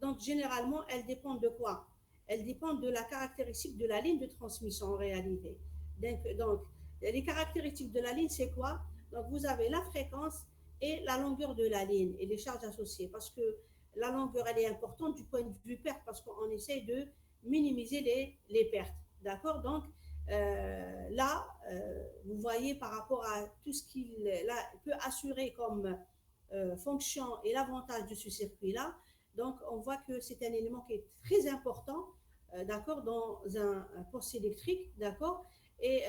donc généralement, elle dépend de quoi? Elle dépend de la caractéristique de la ligne de transmission en réalité. Donc les caractéristiques de la ligne, c'est quoi? Donc, vous avez la fréquence et la longueur de la ligne et les charges associées. Parce que la longueur, elle est importante du point de vue perte, parce qu'on essaie de minimiser les pertes. D'accord. Donc, là, vous voyez par rapport à tout ce qu'il peut assurer comme fonction et l'avantage de ce circuit-là, donc on voit que c'est un élément qui est très important, d'accord, dans un poste électrique, d'accord, et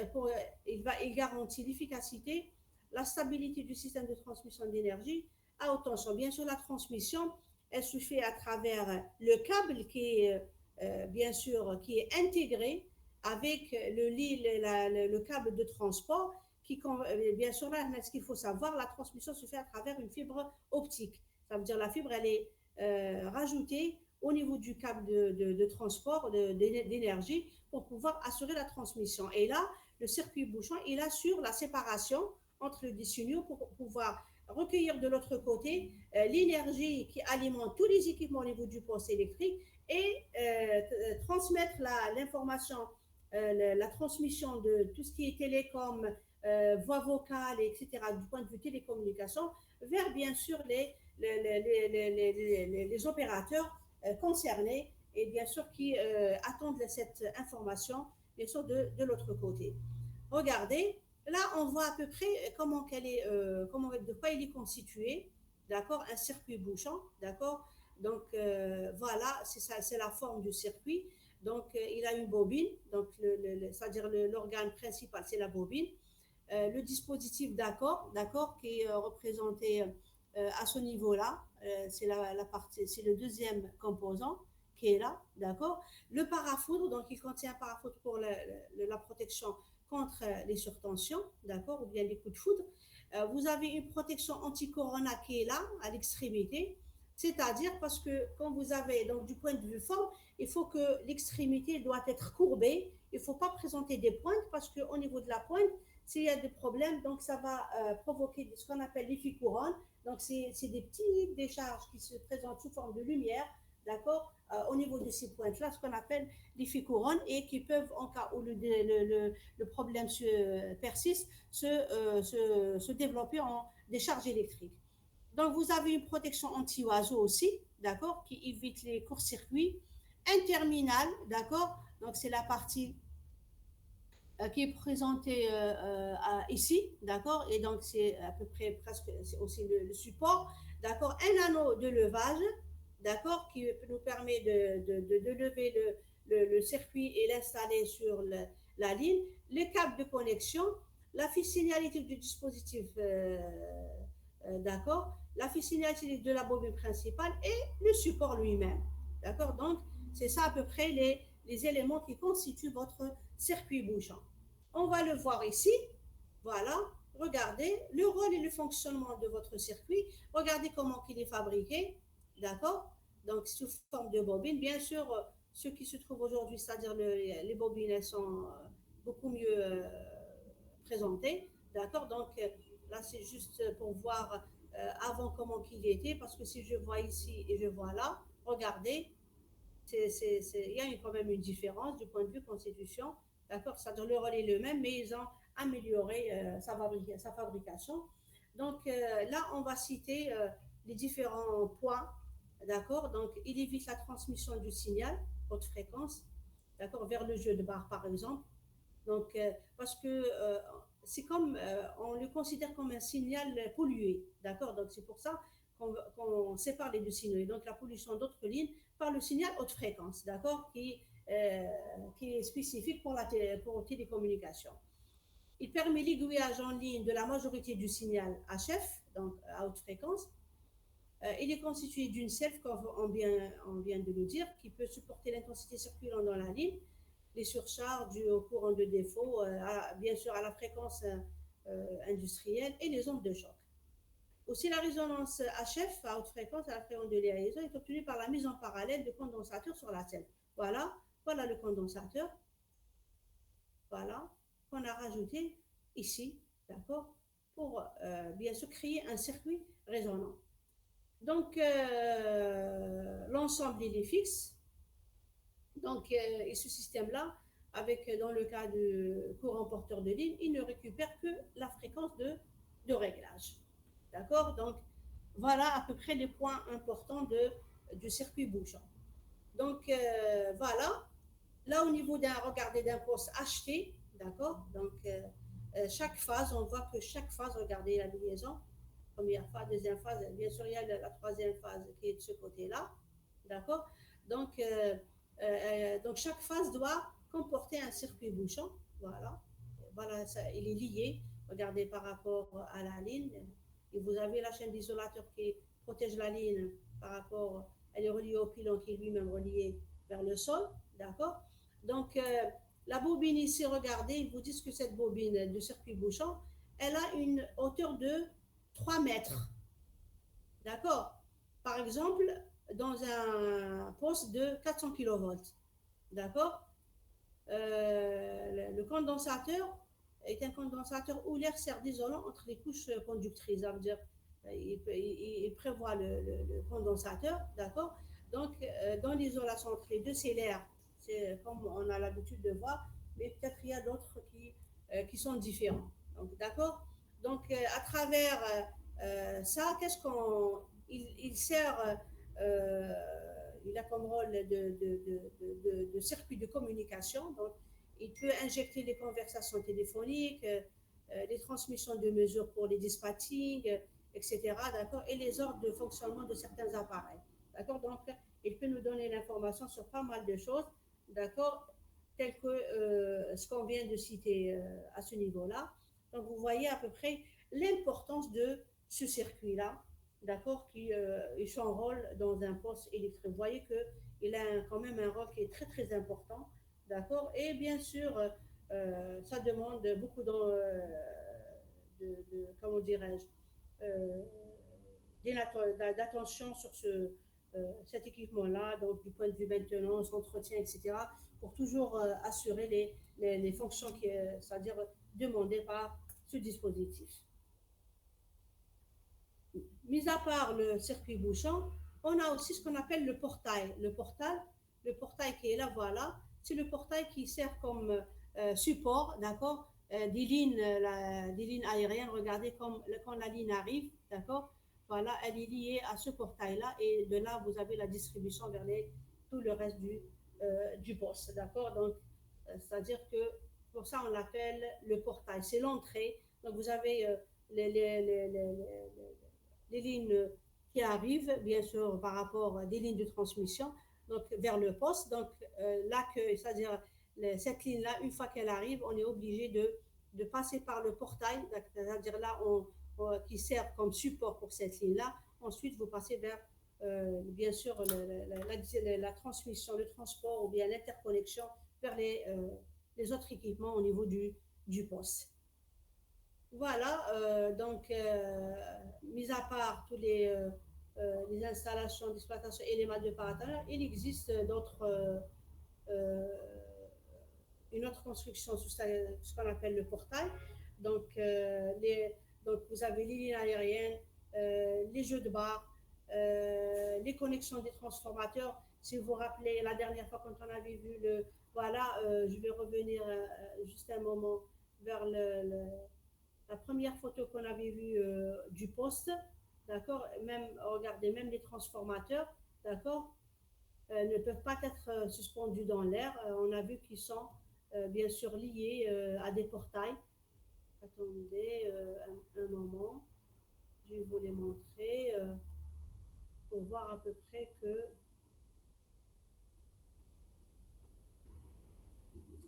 il garantit l'efficacité, la stabilité du système de transmission d'énergie à haute tension. Bien sûr, la transmission, elle se fait à travers le câble qui est, bien sûr, qui est intégré avec le câble de transport qui, bien sûr, là, ce qu'il faut savoir, la transmission se fait à travers une fibre optique. Ça veut dire la fibre, elle est rajoutée au niveau du câble de transport d'énergie pour pouvoir assurer la transmission. Et là, le circuit bouchon, il assure la séparation entre les signaux pour pouvoir recueillir de l'autre côté l'énergie qui alimente tous les équipements au niveau du poste électrique et transmettre l'information, la transmission de tout ce qui est télécom, voix vocale, etc., du point de vue télécommunication, vers bien sûr les opérateurs concernés et bien sûr qui attendent cette information, bien sûr, de l'autre côté. Regardez, là, on voit à peu près de quoi il est constitué, d'accord, un circuit bouchon, d'accord. Donc, voilà, c'est la forme du circuit. Donc, il a une bobine, donc c'est-à-dire l'organe principal, c'est la bobine. Le dispositif d'accord, qui est représenté à ce niveau-là, c'est la partie, c'est le deuxième composant qui est là, d'accord. Le parafoudre, donc il contient un parafoudre pour la protection contre les surtensions, d'accord, ou bien les coups de foudre. Vous avez une protection anti-corona qui est là, à l'extrémité, c'est-à-dire parce que quand vous avez, donc du point de vue forme, il faut que l'extrémité doit être courbée, il ne faut pas présenter des pointes parce qu'au niveau de la pointe, s'il y a des problèmes, donc ça va provoquer ce qu'on appelle l'effet couronne. Donc, c'est des petites décharges qui se présentent sous forme de lumière, d'accord, au niveau de ces pointes-là, ce qu'on appelle l'effet couronne et qui peuvent, en cas où le problème persiste, se développer en décharge électrique. Donc, vous avez une protection anti-oiseau aussi, d'accord, qui évite les courts-circuits. Un terminal, d'accord, donc c'est la partie qui est présenté ici, d'accord? Et donc, c'est à peu près presque, c'est aussi le support, d'accord? Un anneau de levage, d'accord? Qui nous permet de lever le circuit et l'installer sur la ligne, les câbles de connexion, la fiche signalétique du dispositif, d'accord? La fiche signalétique de la bobine principale et le support lui-même, d'accord? Donc, c'est ça à peu près les éléments qui constituent votre circuit bouchant. On va le voir ici. Voilà. Regardez le rôle et le fonctionnement de votre circuit. Regardez comment il est fabriqué. D'accord? Donc, sous forme de bobine. Bien sûr, ceux qui se trouvent aujourd'hui, c'est-à-dire les bobines, elles sont beaucoup mieux présentées. D'accord? Donc, là, c'est juste pour voir avant comment qu'il était. Parce que si je vois ici et je vois là, regardez, il y a quand même une différence du point de vue constitution. D'accord? C'est-à-dire le rôle est le même, mais ils ont amélioré sa fabrication. Donc là, on va citer les différents points. D'accord? Donc, il évite la transmission du signal, haute fréquence, d'accord, vers le jeu de barre, par exemple. Donc, parce que c'est comme, on le considère comme un signal pollué, d'accord? Donc, c'est pour ça qu'on sépare les deux signaux. Et donc, la pollution d'autres lignes par le signal haute fréquence, d'accord? Qui est spécifique pour télécommunication. Il permet l'aiguillage en ligne de la majorité du signal HF, donc à haute fréquence. Il est constitué d'une self, comme on vient de le dire, qui peut supporter l'intensité circulant dans la ligne, les surcharges dues au courant de défaut, bien sûr à la fréquence industrielle et les ondes de choc. Aussi, la résonance HF à haute fréquence à la fréquence de liaison est obtenue par la mise en parallèle de condensateurs sur la selle. Voilà, voilà le condensateur, voilà, qu'on a rajouté ici, d'accord, pour bien sûr créer un circuit résonant. Donc, l'ensemble, il est fixe. Donc, et ce système-là, dans le cas du courant porteur de ligne, il ne récupère que la fréquence de réglage. D'accord? Donc, voilà à peu près les points importants du circuit bouchant. Donc, voilà. Là, au niveau d'un poste acheté, d'accord? Donc, chaque phase, on voit que chaque phase, regardez la liaison, première phase, deuxième phase, bien sûr, il y a la troisième phase qui est de ce côté-là, d'accord? Donc, donc, chaque phase doit comporter un circuit bouchant, voilà. Voilà, ça, il est lié, regardez par rapport à la ligne, et vous avez la chaîne d'isolateur qui protège la ligne par rapport, elle est reliée au pilon qui est lui-même relié vers le sol, d'accord? Donc, la bobine ici, regardez, ils vous disent que cette bobine de circuit bouchant, elle a une hauteur de 3 mètres. D'accord? Par exemple, dans un poste de 400 kV. D'accord? Le condensateur est un condensateur où l'air sert d'isolant entre les couches conductrices. Ça veut dire, il prévoit le condensateur, d'accord? Donc, dans l'isolation entre les deux, c'est l'air. C'est comme on a l'habitude de voir, mais peut-être il y a d'autres qui sont différents. Donc, d'accord? Donc, à travers ça, il sert, il a comme rôle de circuit de communication. Donc, il peut injecter les conversations téléphoniques, les transmissions de mesures pour les dispatchings, etc. D'accord? Et les ordres de fonctionnement de certains appareils. D'accord? Donc, il peut nous donner l'information sur pas mal de choses, d'accord? Telles que ce qu'on vient de citer à ce niveau-là. Donc, vous voyez à peu près l'importance de ce circuit-là, d'accord, qui joue son rôle dans un poste électrique. Vous voyez qu'il a quand même un rôle qui est très, très important, d'accord? Et bien sûr, ça demande beaucoup comment dirais-je, d'attention sur cet équipement-là, donc du point de vue maintenance, entretien, etc., pour toujours assurer les fonctions c'est-à-dire demandées par ce dispositif. Mis à part le circuit bouchant, on a aussi ce qu'on appelle le portail. Le portail qui est là, voilà, c'est le portail qui sert comme support, d'accord, des lignes aériennes. Regardez quand la ligne arrive, d'accord, voilà, elle est liée à ce portail-là et de là, vous avez la distribution vers tout le reste du poste, d'accord. Donc, c'est-à-dire que Pour ça, on l'appelle le portail. C'est l'entrée. Donc, vous avez les, les, les, les, les lignes qui arrivent, bien sûr, par rapport à des lignes de transmission, donc vers le poste. Donc, l'accueil, c'est-à-dire cette ligne-là, une fois qu'elle arrive, on est obligé de passer par le portail, c'est-à-dire là, qui sert comme support pour cette ligne-là. Ensuite, vous passez vers, bien sûr, la transmission, le transport ou bien l'interconnexion vers les autres équipements au niveau du poste. Voilà, donc, mis à part tous les installations d'exploitation éléments de paratonnerre, il existe une autre construction sous ce qu'on appelle le portail. Donc, donc vous avez les lignes aériennes, les jeux de bar, les connexions des transformateurs. Si vous vous rappelez, la dernière fois quand on avait vu le... Voilà, je vais revenir juste un moment vers la première photo qu'on avait vue du poste, d'accord. Même, regardez, même les transformateurs, d'accord, ne peuvent pas être suspendus dans l'air. On a vu qu'ils sont bien sûr liés à des portails. Attendez un moment, je vais vous les montrer pour voir à peu près que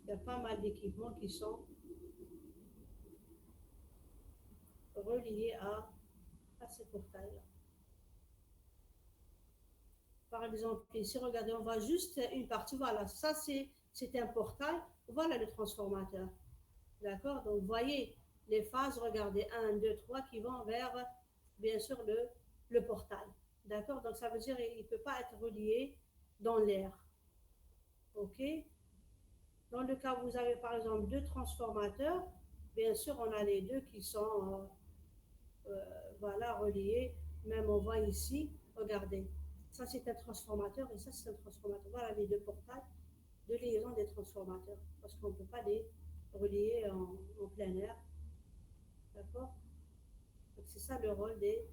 il y a pas mal d'équipements qui sont reliés à ces portails-là. Par exemple, ici, regardez, on voit juste une partie. Voilà, ça c'est un portail. Voilà le transformateur. D'accord. Donc, vous voyez les phases, regardez, 1, 2, 3 qui vont vers, bien sûr, le portail. D'accord. Donc, ça veut dire qu'il ne peut pas être relié dans l'air. OK. Dans le cas où vous avez, par exemple, 2 transformateurs, bien sûr, on a les 2 qui sont voilà, reliés. Même on voit ici, regardez, ça c'est un transformateur et ça c'est un transformateur. Voilà les 2 portails de liaison des transformateurs parce qu'on ne peut pas les relier en plein air. D'accord. Donc c'est ça le rôle des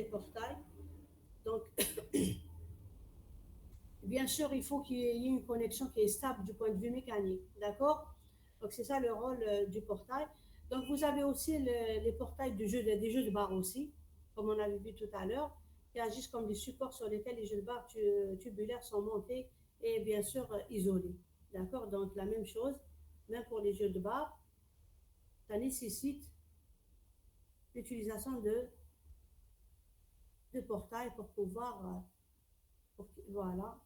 portails. Donc, bien sûr, il faut qu'il y ait une connexion qui est stable du point de vue mécanique. D'accord. Donc c'est ça le rôle du portail. Donc vous avez aussi les portails des jeux de bar aussi, comme on avait vu tout à l'heure, qui agissent comme des supports sur lesquels les jeux de bar tubulaires sont montés et bien sûr isolés. D'accord. Donc la même chose, même pour les jeux de bar, ça nécessite l'utilisation de portails pour pouvoir, voilà,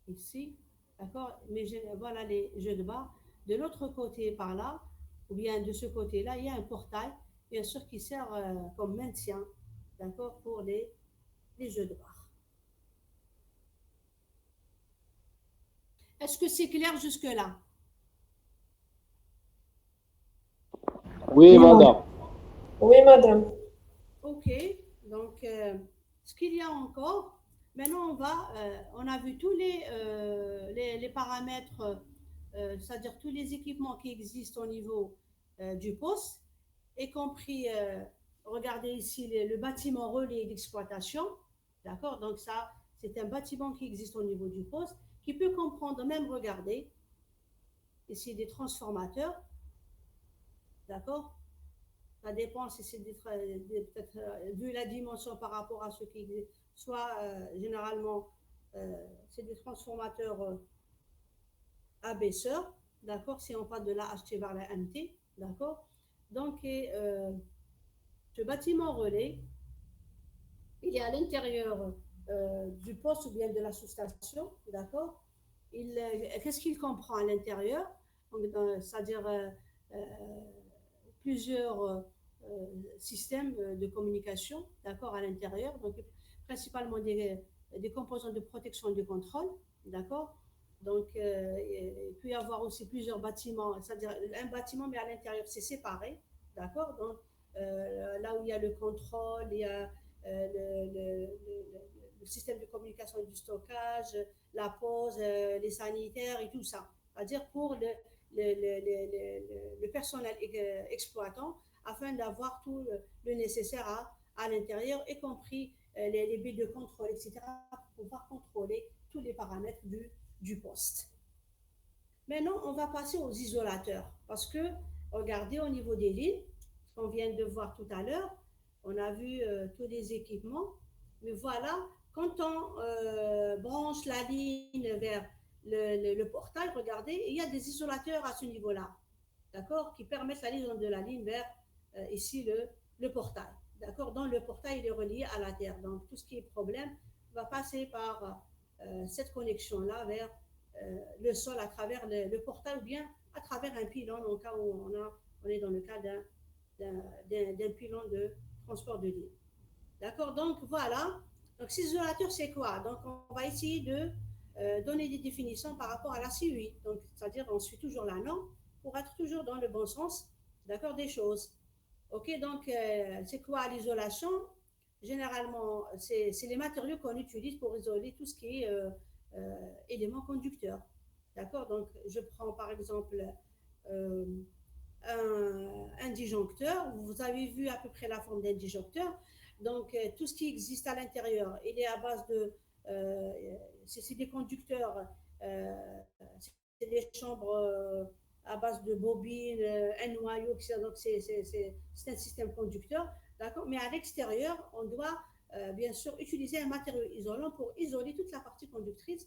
ici, d'accord, mais voilà les jeux de bar. De l'autre côté, par là, ou bien de ce côté-là, il y a un portail, bien sûr, qui sert comme maintien, d'accord, pour les jeux de bar. Est-ce que c'est clair jusque-là? Oui, madame. Oui, madame. Ok, donc ce qu'il y a encore, maintenant on a vu tous les paramètres, c'est-à-dire tous les équipements qui existent au niveau du poste, y compris, regardez ici le bâtiment relais d'exploitation, d'accord? Donc ça, c'est un bâtiment qui existe au niveau du poste, qui peut comprendre même, regardez, ici des transformateurs, d'accord? Ça dépend si c'est peut-être vu la dimension par rapport à ce qui existe. Soit généralement, c'est des transformateurs abaisseurs, d'accord, si on parle de la HT vers la MT, d'accord. Donc, ce bâtiment relais, il est à l'intérieur du poste ou bien de la sous-station, d'accord. Qu'est-ce qu'il comprend à l'intérieur? C'est-à-dire plusieurs systèmes de communication, d'accord, à l'intérieur, donc principalement des composants de protection et de contrôle, d'accord. Donc, il peut y avoir aussi plusieurs bâtiments, c'est-à-dire un bâtiment, mais à l'intérieur, c'est séparé, d'accord. Donc, là où il y a le contrôle, il y a le système de communication et du stockage, la pause, les sanitaires et tout ça. C'est-à-dire pour le personnel exploitant afin d'avoir tout le nécessaire à l'intérieur, y compris les billes de contrôle, etc., pour pouvoir contrôler tous les paramètres du poste. Maintenant, on va passer aux isolateurs. Parce que, regardez, au niveau des lignes, ce qu'on vient de voir tout à l'heure, on a vu tous les équipements. Mais voilà, quand on branche la ligne vers le portail, regardez, il y a des isolateurs à ce niveau-là, d'accord, qui permettent la liaison de la ligne vers ici le portail. D'accord, donc le portail il est relié à la terre. Donc tout ce qui est problème va passer par cette connexion-là vers le sol à travers le portail ou bien à travers un pylône au cas où on est dans le cas d'un pylône de transport de ligne. D'accord, donc voilà. Donc ces isolateurs, c'est quoi? Donc on va essayer de donner des définitions par rapport à la CUI. Donc c'est-à-dire on suit toujours la norme pour être toujours dans le bon sens, d'accord, des choses. Ok, donc c'est quoi l'isolation? Généralement, c'est les matériaux qu'on utilise pour isoler tout ce qui est éléments conducteurs. D'accord, donc je prends par exemple euh, un disjoncteur. Vous avez vu à peu près la forme d'un disjoncteur. Donc tout ce qui existe à l'intérieur, il est à base de... c'est des conducteurs, c'est des chambres à base de bobines, un noyau, etc. Donc c'est un système conducteur. D'accord. Mais à l'extérieur, on doit bien sûr utiliser un matériau isolant pour isoler toute la partie conductrice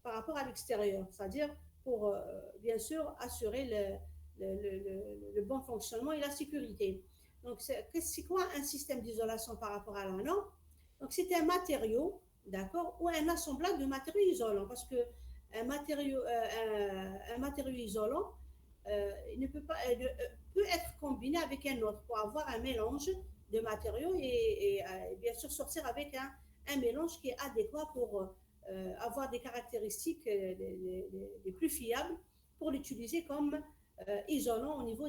par rapport à l'extérieur. C'est-à-dire pour bien sûr assurer le bon fonctionnement et la sécurité. Donc, c'est quoi un système d'isolation par rapport à la norme? Donc, c'est un matériau, d'accord, ou un assemblage de matériaux isolants, parce que un matériau isolant il ne peut pas peut être combiné avec un autre pour avoir un mélange de matériaux et bien sûr sortir avec un mélange qui est adéquat pour avoir des caractéristiques les plus fiables pour l'utiliser comme isolant au niveau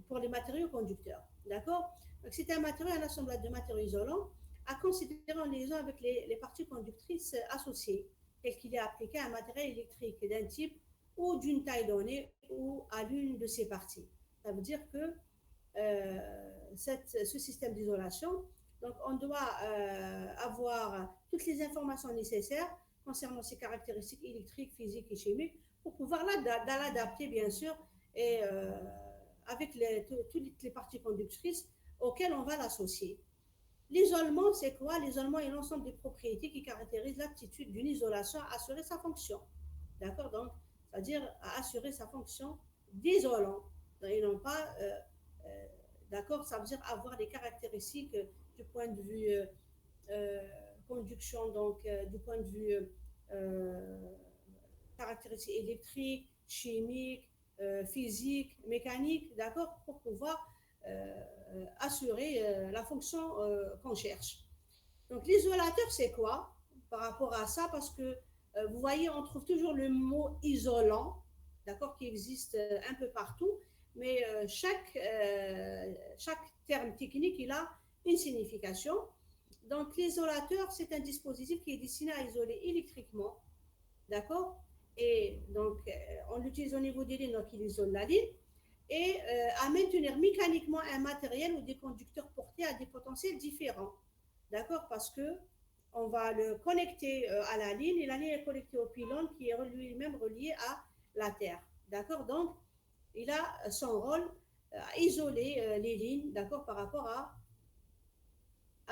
pour les matériaux conducteurs. D'accord. Donc c'est un matériau, un assemblage de matériaux isolants à considérer en liaison avec les parties conductrices associées, tel qu'il est appliqué à un matériel électrique d'un type ou d'une taille donnée ou à l'une de ses parties. Ça veut dire que ce système d'isolation, donc on doit avoir toutes les informations nécessaires concernant ses caractéristiques électriques, physiques et chimiques pour pouvoir l'adapter bien sûr et avec toutes les parties conductrices auxquelles on va l'associer. L'isolement, c'est quoi? L'isolement est l'ensemble des propriétés qui caractérisent l'aptitude d'une isolation à assurer sa fonction. D'accord? Donc, c'est-à-dire à assurer sa fonction d'isolant. Et non pas, d'accord, ça veut dire avoir des caractéristiques du point de vue conduction, donc du point de vue euh, caractéristiques électriques, chimiques, physiques, mécaniques, d'accord, pour pouvoir assurer la fonction qu'on cherche. Donc l'isolateur, c'est quoi par rapport à ça? Parce que vous voyez, on trouve toujours le mot isolant, d'accord, qui existe un peu partout, mais chaque terme technique, il a une signification. Donc l'isolateur, c'est un dispositif qui est destiné à isoler électriquement, d'accord, et donc on l'utilise au niveau des lignes, donc il isole la ligne, et à maintenir mécaniquement un matériel ou des conducteurs portés à des potentiels différents. D'accord, parce que on va le connecter à la ligne et la ligne est connectée au pylône qui est lui-même relié à la terre. D'accord, donc il a son rôle à isoler les lignes, d'accord, par rapport à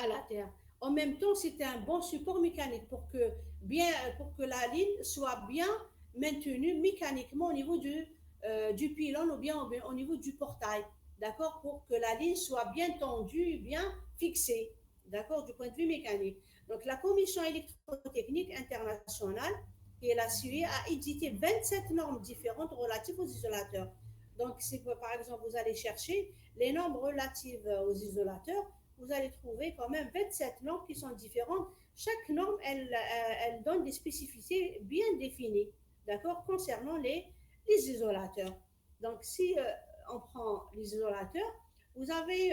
la terre. En même temps, c'est un bon support mécanique pour que la ligne soit bien maintenue mécaniquement au niveau du pylône ou bien au niveau du portail, d'accord, pour que la ligne soit bien tendue, bien fixée, d'accord, du point de vue mécanique. Donc, la Commission électrotechnique internationale, qui est la CUE, a édité 27 normes différentes relatives aux isolateurs. Donc, si par exemple vous allez chercher les normes relatives aux isolateurs, vous allez trouver quand même 27 normes qui sont différentes. Chaque norme, elle donne des spécificités bien définies, d'accord, concernant les isolateurs. Donc, si on prend les isolateurs, vous avez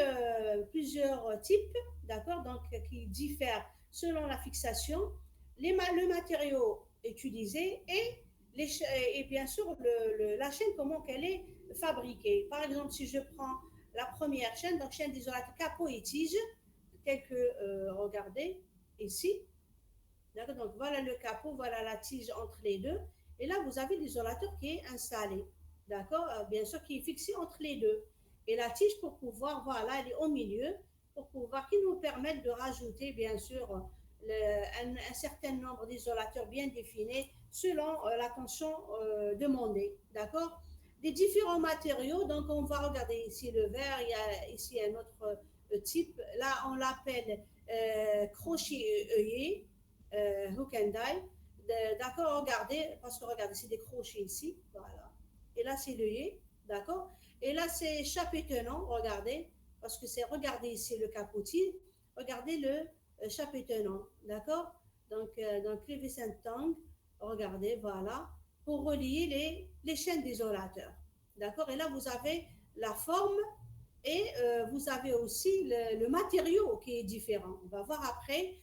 plusieurs types, d'accord, donc qui diffèrent selon la fixation, le matériau utilisé et bien sûr la chaîne, comment qu'elle est fabriquée. Par exemple, si je prends la première chaîne, donc chaîne d'isolateur capot et tige, telle que regardez ici. Donc voilà le capot, voilà la tige entre les deux. Et là, vous avez l'isolateur qui est installé, d'accord, bien sûr, qui est fixé entre les deux. Et la tige, pour pouvoir, voilà, elle est au milieu, pour pouvoir, qui nous permettent de rajouter, bien sûr, un certain nombre d'isolateurs bien définis selon la tension demandée, d'accord. Des différents matériaux, donc on va regarder ici le verre, il y a ici un autre type, là on l'appelle crochet œillet, hook and die, d'accord, regardez, parce que regardez, c'est des crochets ici, voilà, et là c'est l'œillet, d'accord, et là c'est chapetenant, regardez, parce que c'est, regardez ici le capotis, regardez le chapetenant, d'accord, donc Cleveland Tongue, regardez, voilà, pour relier les chaînes d'isolateurs, d'accord, et là vous avez la forme et vous avez aussi le matériau qui est différent. On va voir après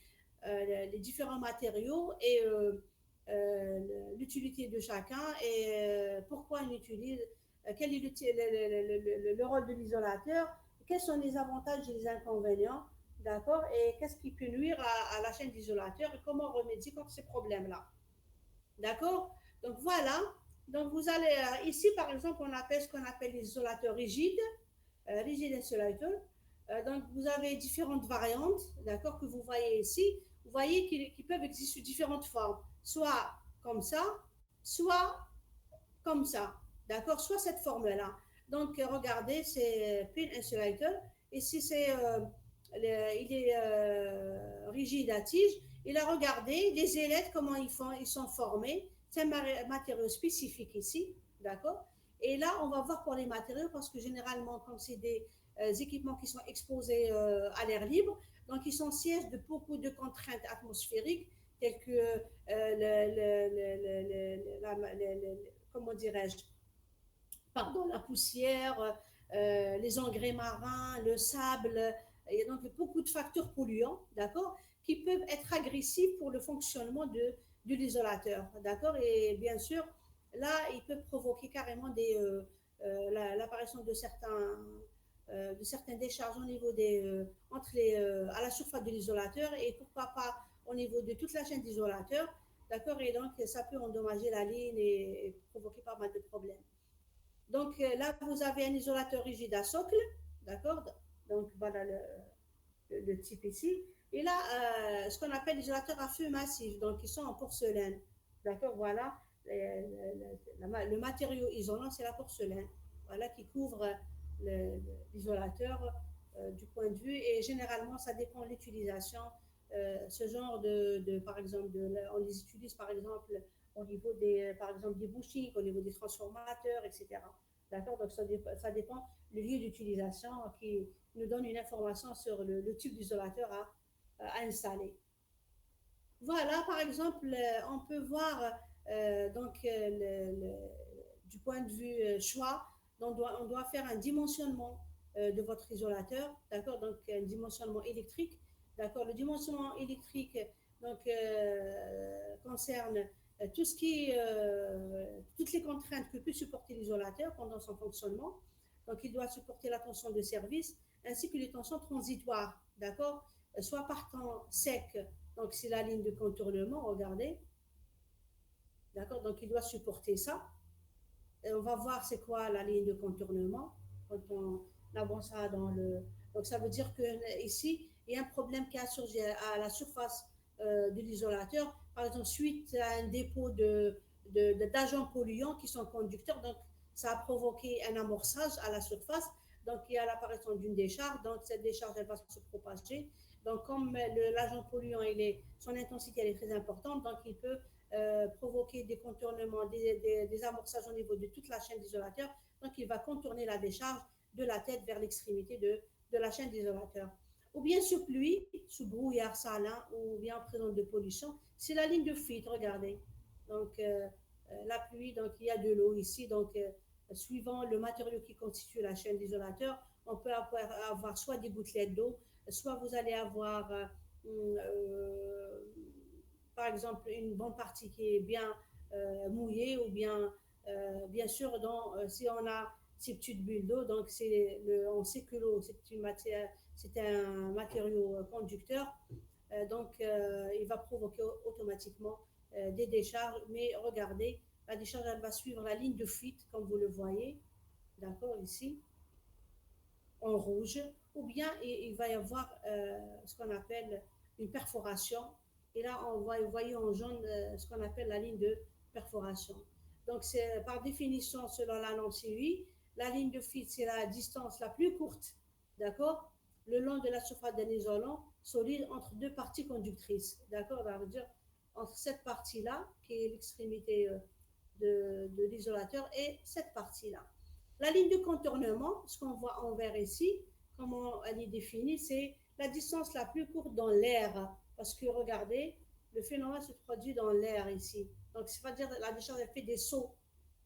les différents matériaux et l'utilité de chacun et pourquoi on utilise, quel est le rôle de l'isolateur, quels sont les avantages et les inconvénients, d'accord, et qu'est-ce qui peut nuire à la chaîne d'isolateur et comment remédier contre ces problèmes-là. D'accord. Donc voilà. Donc vous allez ici par exemple on appelle ce qu'on appelle les isolateurs rigides, rigid insulator. Donc vous avez différentes variantes, d'accord, que vous voyez ici. Vous voyez qu'ils peuvent exister sous différentes formes, soit comme ça, soit comme ça, d'accord, soit cette forme-là. Donc regardez, c'est pin insulator. Ici c'est il est rigide à tige. Et là, regardez les ailettes, comment ils sont formés. C'est un matériau spécifique ici, d'accord. Et là, on va voir pour les matériaux, parce que généralement, comme c'est des équipements qui sont exposés à l'air libre, donc ils sont sièges de beaucoup de contraintes atmosphériques, telles que, comment dirais-je, pardon, la poussière, les engrais marins, le sable, et donc beaucoup de facteurs polluants, d'accord, qui peuvent être agressifs pour le fonctionnement de l'isolateur, d'accord, et bien sûr, là, ils peuvent provoquer carrément l'apparition de certaines décharges au niveau à la surface de l'isolateur et pourquoi pas au niveau de toute la chaîne d'isolateurs, d'accord, et donc ça peut endommager la ligne et provoquer pas mal de problèmes. Donc là, vous avez un isolateur rigide à socle, d'accord, donc voilà le type ici. Et là, ce qu'on appelle l'isolateurs à feu massif, donc ils sont en porcelaine. D'accord, voilà. Le matériau isolant, c'est la porcelaine. Voilà, qui couvre l'isolateur du point de vue. Et généralement, ça dépend de l'utilisation. Ce genre par exemple, on les utilise par exemple au niveau par exemple, des bushings, au niveau des transformateurs, etc. D'accord, donc ça dépend du lieu d'utilisation qui nous donne une information sur le type d'isolateur à installer. Voilà, par exemple, on peut voir donc du point de vue choix, on doit faire un dimensionnement de votre isolateur, d'accord, donc un dimensionnement électrique, d'accord. Le dimensionnement électrique donc concerne tout ce qui toutes les contraintes que peut supporter l'isolateur pendant son fonctionnement. Donc, il doit supporter la tension de service ainsi que les tensions transitoires, d'accord, soit par temps sec, donc c'est la ligne de contournement, regardez, d'accord, donc il doit supporter ça. Et on va voir c'est quoi la ligne de contournement quand on avancera dans le. Donc, ça veut dire que ici, il y a un problème qui a surgi à la surface de l'isolateur, par exemple, suite à un dépôt d'agents polluants qui sont conducteurs. Donc, ça a provoqué un amorçage à la surface. Donc, il y a l'apparition d'une décharge. Donc, cette décharge, elle va se propager. Donc, comme l'agent polluant, son intensité elle est très importante, donc il peut provoquer des contournements, des amorçages au niveau de toute la chaîne d'isolateur. Donc, il va contourner la décharge de la tête vers l'extrémité de la chaîne d'isolateur. Ou bien sous pluie, sous brouillard salin, ou bien en présence de pollution, c'est la ligne de fuite, regardez. Donc, la pluie, donc il y a de l'eau ici, donc suivant le matériau qui constitue la chaîne d'isolateur, on peut avoir soit des gouttelettes d'eau, soit vous allez avoir, par exemple, une bonne partie qui est bien mouillée, ou bien sûr, si on a ces petites bulles d'eau, donc on sait que l'eau, c'est un matériau conducteur, donc il va provoquer automatiquement des décharges, mais regardez, la décharge elle va suivre la ligne de fuite, comme vous le voyez, d'accord, ici, en rouge, ou bien il va y avoir ce qu'on appelle une perforation. Et là, on va voyez en jaune ce qu'on appelle la ligne de perforation. Donc, c'est par définition, selon la norme CUI, la ligne de fuite, c'est la distance la plus courte, d'accord, le long de la surface d'un isolant solide entre deux parties conductrices, d'accord, ça veut dire entre cette partie-là, qui est l'extrémité de l'isolateur, et cette partie-là. La ligne de contournement, ce qu'on voit en vert ici, comment elle est définie, c'est la distance la plus courte dans l'air. Parce que regardez, le phénomène se produit dans l'air ici. Donc, c'est-à-dire la décharge elle fait des sauts,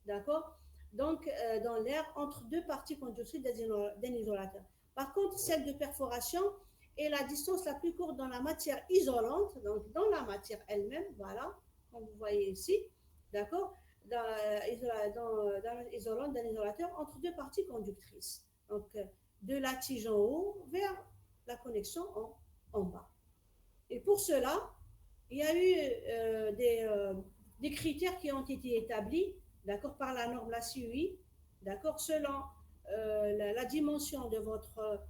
d'accord. Donc, dans l'air, entre deux parties conductrices d'un isolateur. Par contre, celle de perforation est la distance la plus courte dans la matière isolante, donc dans la matière elle-même, voilà, comme vous voyez ici, d'accord, dans l'isolant d'un isolateur entre deux parties conductrices. Donc, de la tige en haut vers la connexion en bas. Et pour cela, il y a eu des critères qui ont été établis, d'accord, par la norme la CUI, d'accord, selon la dimension de votre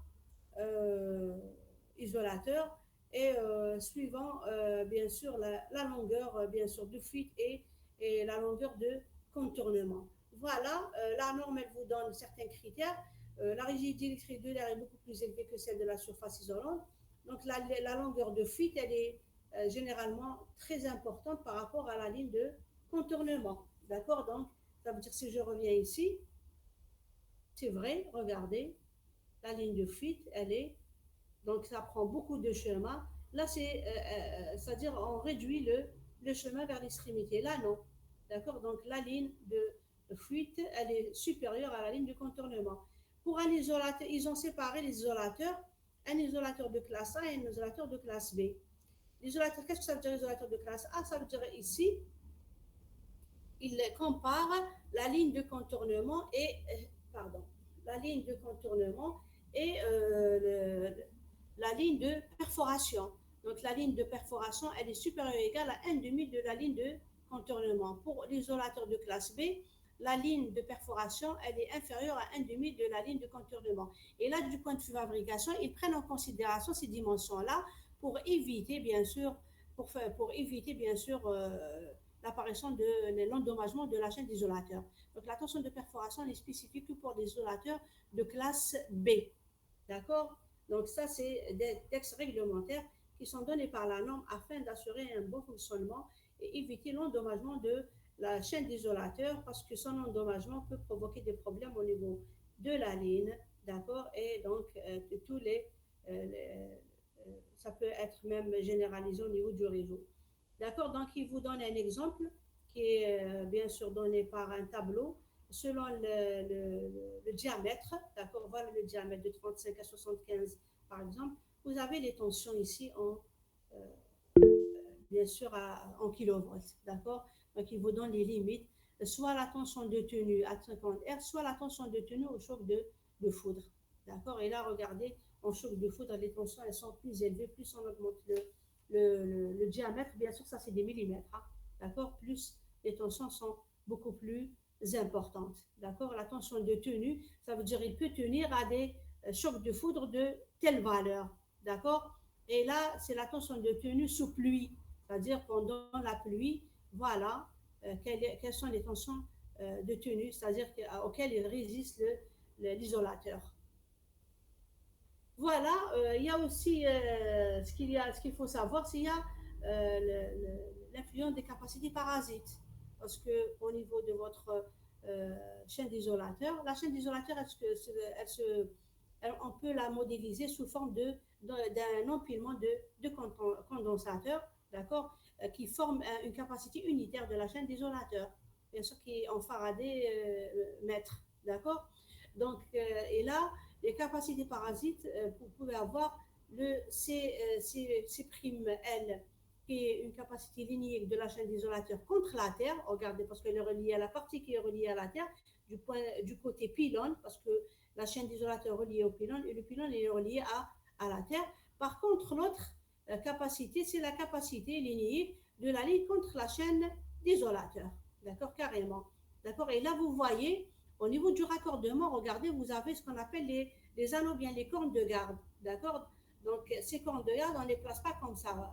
isolateur et suivant bien sûr la longueur bien sûr de fuite et la longueur de contournement. Voilà, la norme elle vous donne certains critères. La rigidité électrique de l'air est beaucoup plus élevée que celle de la surface isolante. Donc la longueur de fuite elle est généralement très importante par rapport à la ligne de contournement. D'accord. Donc ça veut dire si je reviens ici, c'est vrai, regardez, la ligne de fuite elle est, donc ça prend beaucoup de chemin. Là c'est-à-dire on réduit le chemin vers l'extrémité. Là non, d'accord. Donc la ligne de fuite elle est supérieure à la ligne de contournement. Pour un isolateur, ils ont séparé les isolateurs, un isolateur de classe A et un isolateur de classe B. L'isolateur, qu'est-ce que ça veut dire l'isolateur de classe A? Ça veut dire ici, il compare la ligne de contournement et, la ligne de contournement et la ligne de perforation. Donc la ligne de perforation, elle est supérieure ou égale à 1,5 de la ligne de contournement. Pour l'isolateur de classe B, la ligne de perforation, elle est inférieure à 1,5 de la ligne de contournement. Et là, du point de vue fabrication, ils prennent en considération ces dimensions-là pour éviter, bien sûr, l'apparition de l'endommagement de la chaîne d'isolateurs. Donc, la tension de perforation est spécifique que pour des isolateurs de classe B. D'accord? Donc, ça, c'est des textes réglementaires qui sont donnés par la norme afin d'assurer un bon fonctionnement et éviter l'endommagement de la chaîne d'isolateurs parce que son endommagement peut provoquer des problèmes au niveau de la ligne, d'accord, et donc ça peut être même généralisé au niveau du réseau. D'accord, donc il vous donne un exemple qui est bien sûr donné par un tableau selon le diamètre, d'accord, voilà le diamètre de 35 à 75 par exemple. Vous avez les tensions ici bien sûr en kilovolts, d'accord. Donc il vous donne les limites, soit la tension de tenue à 50 Hz, soit la tension de tenue au choc de foudre, d'accord. Et là, regardez, en choc de foudre, les tensions elles sont plus élevées, plus on augmente le diamètre, bien sûr, ça c'est des millimètres, hein, d'accord, plus les tensions sont beaucoup plus importantes, d'accord. La tension de tenue, ça veut dire il peut tenir à des chocs de foudre de telle valeur, d'accord. Et là, c'est la tension de tenue sous pluie, c'est-à-dire pendant la pluie, voilà, quelles sont les tensions de tenue, c'est-à-dire auxquelles il résiste l'isolateur. Voilà, il y a aussi ce qu'il faut savoir, c'est qu'il y a l'influence des capacités parasites. Parce qu'au niveau de votre chaîne d'isolateur, la chaîne d'isolateur, on peut la modéliser sous forme d'un empilement de condensateurs, d'accord, qui forment une capacité unitaire de la chaîne d'isolateur, bien sûr qui est en Faraday mètre, d'accord. Donc, et là, les capacités parasites, vous pouvez avoir le C'L, qui est une capacité linéaire de la chaîne d'isolateur contre la Terre. Regardez, parce qu'elle est reliée à la partie qui est reliée à la Terre, du côté pylône, parce que la chaîne d'isolateur est reliée au pylône et le pylône est relié à la Terre. Par contre, l'autre capacité, c'est la capacité linéaire de la ligne contre la chaîne d'isolateur. D'accord, carrément. D'accord, et là, vous voyez, au niveau du raccordement, regardez, vous avez ce qu'on appelle les anneaux, bien les cornes de garde. D'accord, donc ces cornes de garde, on ne les place pas comme ça,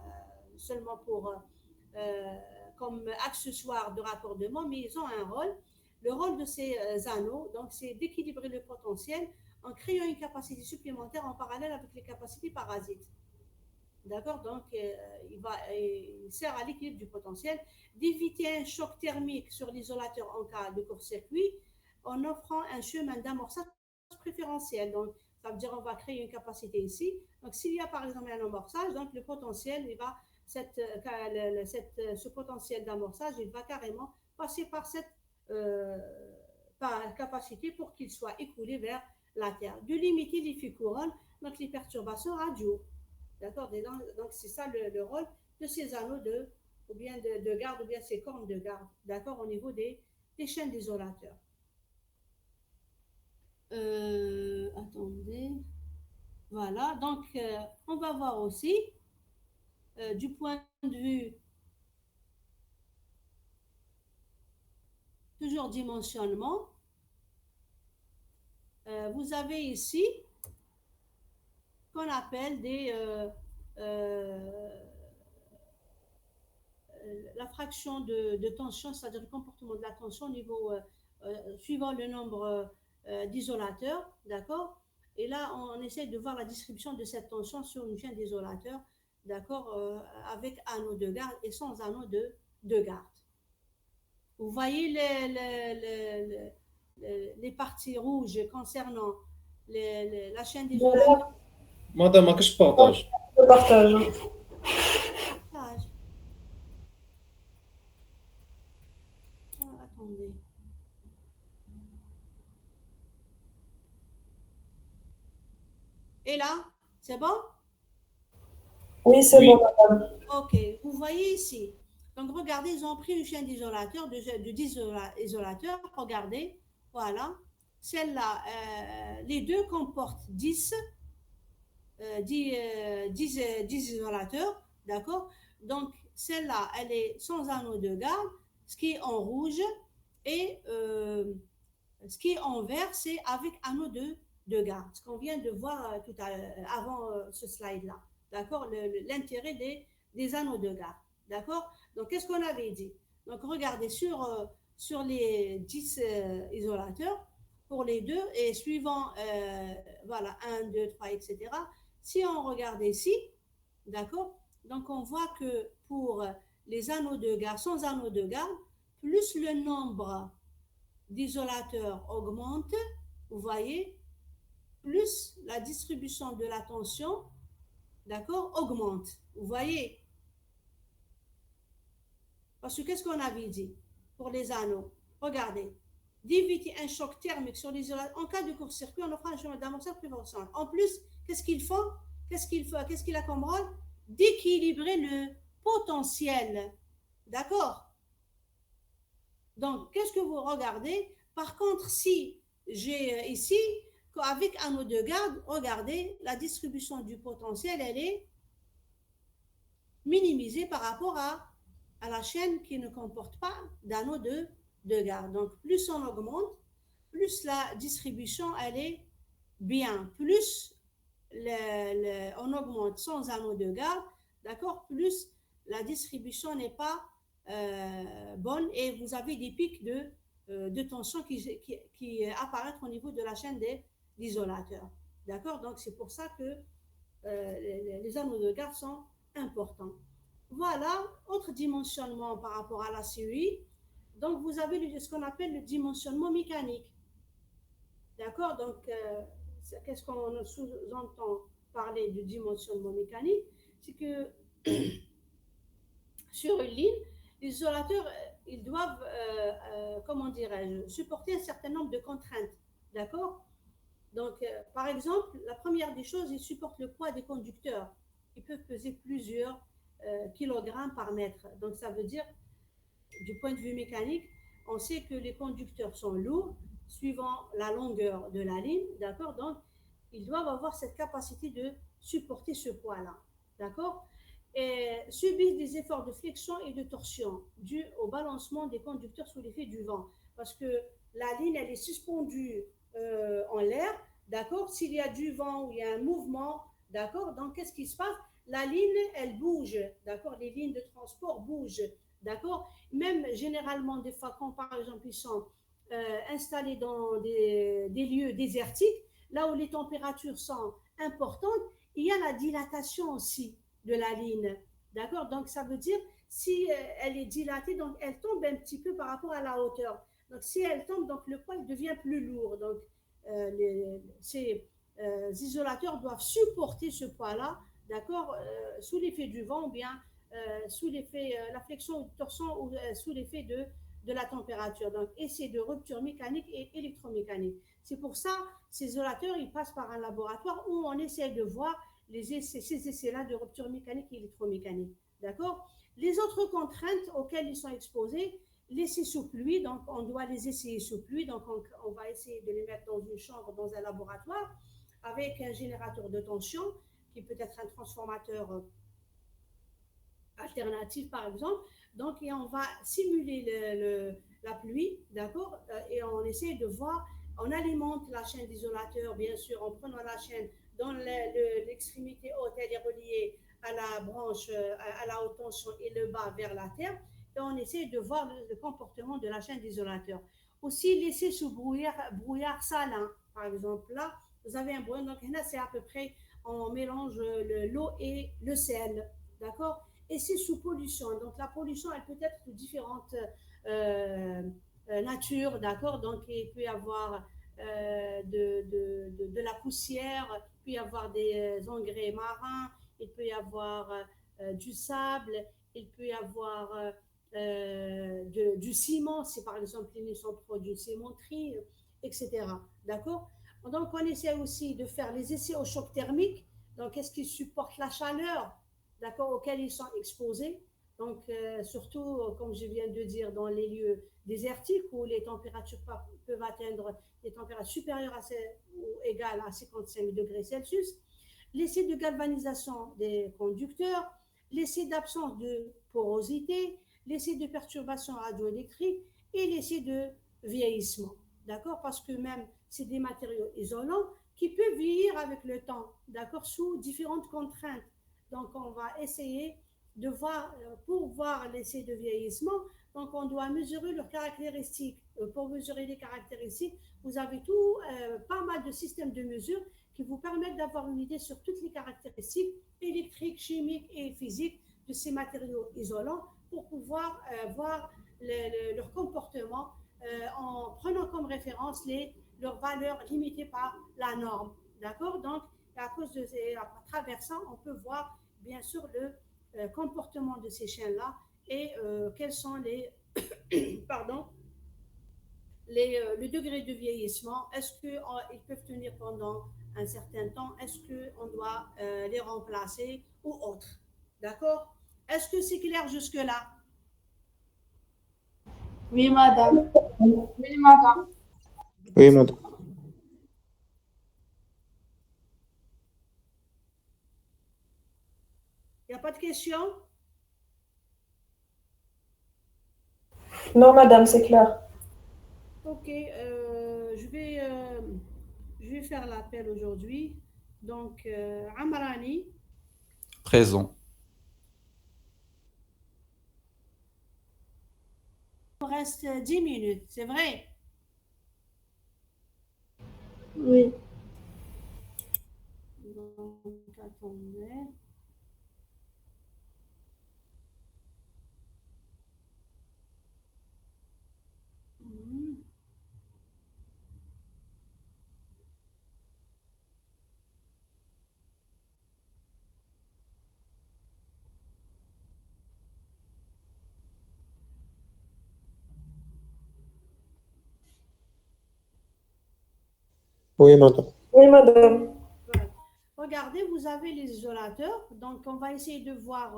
seulement euh, comme accessoire de raccordement, mais ils ont un rôle. Le rôle de ces anneaux, donc, c'est d'équilibrer le potentiel en créant une capacité supplémentaire en parallèle avec les capacités parasites. D'accord, donc il sert à l'équilibre du potentiel, d'éviter un choc thermique sur l'isolateur en cas de court-circuit en offrant un chemin d'amorçage préférentiel. Donc, ça veut dire qu'on va créer une capacité ici. Donc, s'il y a par exemple un amorçage, donc le potentiel, il va, ce potentiel d'amorçage, il va carrément passer par cette capacité pour qu'il soit écoulé vers la Terre. De limiter l'effet couronne, donc les perturbations radio. D'accord, donc c'est ça le rôle de ces anneaux ou bien de garde, ou bien ces cornes de garde, d'accord, au niveau des chaînes d'isolateurs. Attendez. Voilà, donc on va voir aussi du point de vue toujours dimensionnement. Vous avez ici qu'on appelle la fraction de tension, c'est-à-dire le comportement de la tension au niveau suivant le nombre d'isolateurs, d'accord. Et là, on essaie de voir la distribution de cette tension sur une chaîne d'isolateurs, d'accord, avec anneau de garde et sans anneau de garde. Vous voyez les parties rouges concernant la chaîne d'isolateurs. Madame, ما كاش بارطاج. Le partage. Partage. Attendez. Et là, c'est bon? Oui, c'est Oui. bon, madame. Ok, vous voyez ici. Donc, regardez, ils ont pris une chaîne d'isolateurs, de 10 isolateurs. Regardez, voilà. Celle-là, les deux comportent 10 isolateurs, d'accord? Donc, celle-là, elle est sans anneau de garde, ce qui est en rouge, et ce qui est en vert, c'est avec anneau de garde, ce qu'on vient de voir tout à l'heure, avant ce slide-là, d'accord? L'intérêt des anneaux de garde, d'accord? Donc, qu'est-ce qu'on avait dit? Donc, regardez sur les 10 isolateurs, pour les deux, et suivant, voilà, 1, 2, 3, etc. Si on regarde ici, d'accord, donc on voit que pour les anneaux de garde, sans anneaux de garde, plus le nombre d'isolateurs augmente, vous voyez, plus la distribution de la tension, d'accord, augmente. Vous voyez? Parce que qu'est-ce qu'on avait dit pour les anneaux? Regardez, d'éviter un choc thermique sur l'isolateur. En cas de court-circuit, on offre un chemin d'amorçage préférentiel. En plus, qu'est-ce qu'il faut? Qu'est-ce qu'il a comme rôle? D'équilibrer le potentiel. D'accord? Donc, qu'est-ce que vous regardez? Par contre, si j'ai ici, avec anneau de garde, regardez, la distribution du potentiel, elle est minimisée par rapport à la chaîne qui ne comporte pas d'anneau de garde. Donc, plus on augmente, plus la distribution, elle est bien. Plus on augmente sans anneau de garde, d'accord, plus la distribution n'est pas bonne et vous avez des pics de tension qui apparaissent au niveau de la chaîne d'isolateurs. D'accord, donc c'est pour ça que les anneaux de garde sont importants. Voilà, autre dimensionnement par rapport à la série. Donc, vous avez ce qu'on appelle le dimensionnement mécanique. D'accord? Donc, qu'est-ce qu'on sous-entend parler du dimensionnement mécanique? C'est que sur une ligne, les isolateurs, ils doivent, comment dirais-je, supporter un certain nombre de contraintes. D'accord? Donc, par exemple, la première des choses, ils supportent le poids des conducteurs qui peuvent peser plusieurs kilogrammes par mètre. Donc, ça veut dire, du point de vue mécanique, on sait que les conducteurs sont lourds suivant la longueur de la ligne, d'accord? Donc, ils doivent avoir cette capacité de supporter ce poids-là, d'accord? subissent des efforts de flexion et de torsion dus au balancement des conducteurs sous l'effet du vent. Parce que la ligne, elle est suspendue en l'air, d'accord? S'il y a du vent ou il y a un mouvement, d'accord? Donc, qu'est-ce qui se passe? La ligne, elle bouge, d'accord? Les lignes de transport bougent, d'accord? Même généralement, des fois, quand par exemple, ils sont installés dans des lieux désertiques, là où les températures sont importantes, il y a la dilatation aussi de la ligne. D'accord? Donc, ça veut dire, si elle est dilatée, donc elle tombe un petit peu par rapport à la hauteur. Donc, si elle tombe, donc le poids devient plus lourd. Donc, ces isolateurs doivent supporter ce poids-là, d'accord, sous l'effet du vent ou bien sous l'effet, la flexion ou torsion ou sous l'effet de la température. Donc, essai de rupture mécanique et électromécanique. C'est pour ça, ces isolateurs, ils passent par un laboratoire où on essaie de voir ces essais-là de rupture mécanique et électromécanique. D'accord? Les autres contraintes auxquelles ils sont exposés, l'essai sous pluie, donc on doit les essayer sous pluie, donc on va essayer de les mettre dans une chambre, dans un laboratoire, avec un générateur de tension, qui peut être un transformateur alternatif par exemple. Donc, et on va simuler la pluie, d'accord, et on essaie de voir, on alimente la chaîne d'isolateur, bien sûr, en prenant la chaîne dont l'extrémité haute elle est reliée à la branche, à la haute tension et le bas vers la terre, et on essaie de voir le comportement de la chaîne d'isolateur. Aussi, laisser sous brouillard salin, par exemple. Là, vous avez un brouillard, donc là, c'est à peu près, on mélange l'eau et le sel, d'accord? Et c'est sous pollution. Donc la pollution, elle peut être de différentes natures, d'accord? Donc il peut y avoir de la poussière, il peut y avoir des engrais marins, il peut y avoir du sable, il peut y avoir du ciment, si par exemple ils sont produits cimenterie, etc. D'accord? Donc on essaie aussi de faire les essais au choc thermique. Donc est-ce qu'ils supportent la chaleur, d'accord, auxquels ils sont exposés. Donc, surtout, comme je viens de dire, dans les lieux désertiques où les températures peuvent atteindre des températures supérieures ou égales à 55 degrés Celsius. L'essai de galvanisation des conducteurs, l'essai d'absence de porosité, l'essai de perturbation radioélectrique et l'essai de vieillissement. D'accord? Parce que même c'est des matériaux isolants qui peuvent vieillir avec le temps, d'accord, sous différentes contraintes. Donc, on va essayer de voir, pour voir l'essai de vieillissement, donc on doit mesurer leurs caractéristiques. Pour mesurer les caractéristiques, vous avez pas mal de systèmes de mesure qui vous permettent d'avoir une idée sur toutes les caractéristiques électriques, chimiques et physiques de ces matériaux isolants pour pouvoir voir leur comportement en prenant comme référence leurs valeurs limitées par la norme. D'accord? Donc, à cause de à travers ça, on peut voir bien sûr le comportement de ces chiens-là et quels sont pardon, le degré de vieillissement. Est-ce qu'ils peuvent tenir pendant un certain temps? Est-ce qu'on doit les remplacer ou autre? D'accord? Est-ce que c'est clair jusque-là? Oui, madame. Oui, madame. Oui, madame. Il n'y a pas de questions? Non, madame, c'est clair. Ok, je vais faire l'appel aujourd'hui. Donc, Amrani, Présent. il nous reste 10 minutes, c'est vrai? Oui. Donc, attendez. Oui, madame. Oui, madame. Voilà. Regardez, vous avez les isolateurs. Donc, on va essayer de voir,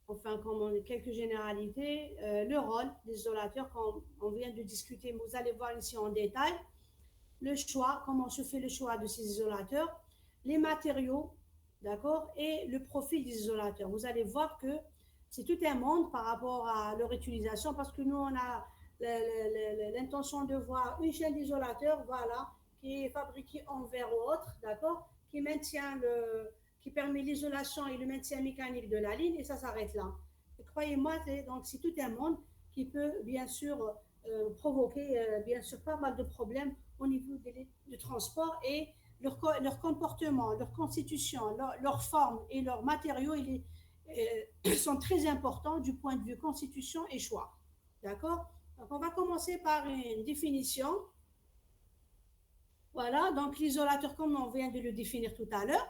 enfin, quelques généralités, le rôle des isolateurs qu'on vient de discuter. Vous allez voir ici en détail le choix, comment se fait le choix de ces isolateurs, les matériaux, d'accord, et le profil des isolateurs. Vous allez voir que c'est tout un monde par rapport à leur utilisation parce que nous, on a l'intention de voir une chaîne d'isolateurs, voilà, qui est fabriquée en verre ou autre, d'accord, qui permet l'isolation et le maintien mécanique de la ligne et ça s'arrête là. Et croyez-moi, donc c'est tout un monde qui peut bien sûr provoquer bien sûr pas mal de problèmes au niveau du transport et leur comportement, leur constitution, leur forme et leurs matériaux sont très importants du point de vue constitution et choix. D'accord? Donc, on va commencer par une définition. Voilà, donc l'isolateur, comme on vient de le définir tout à l'heure,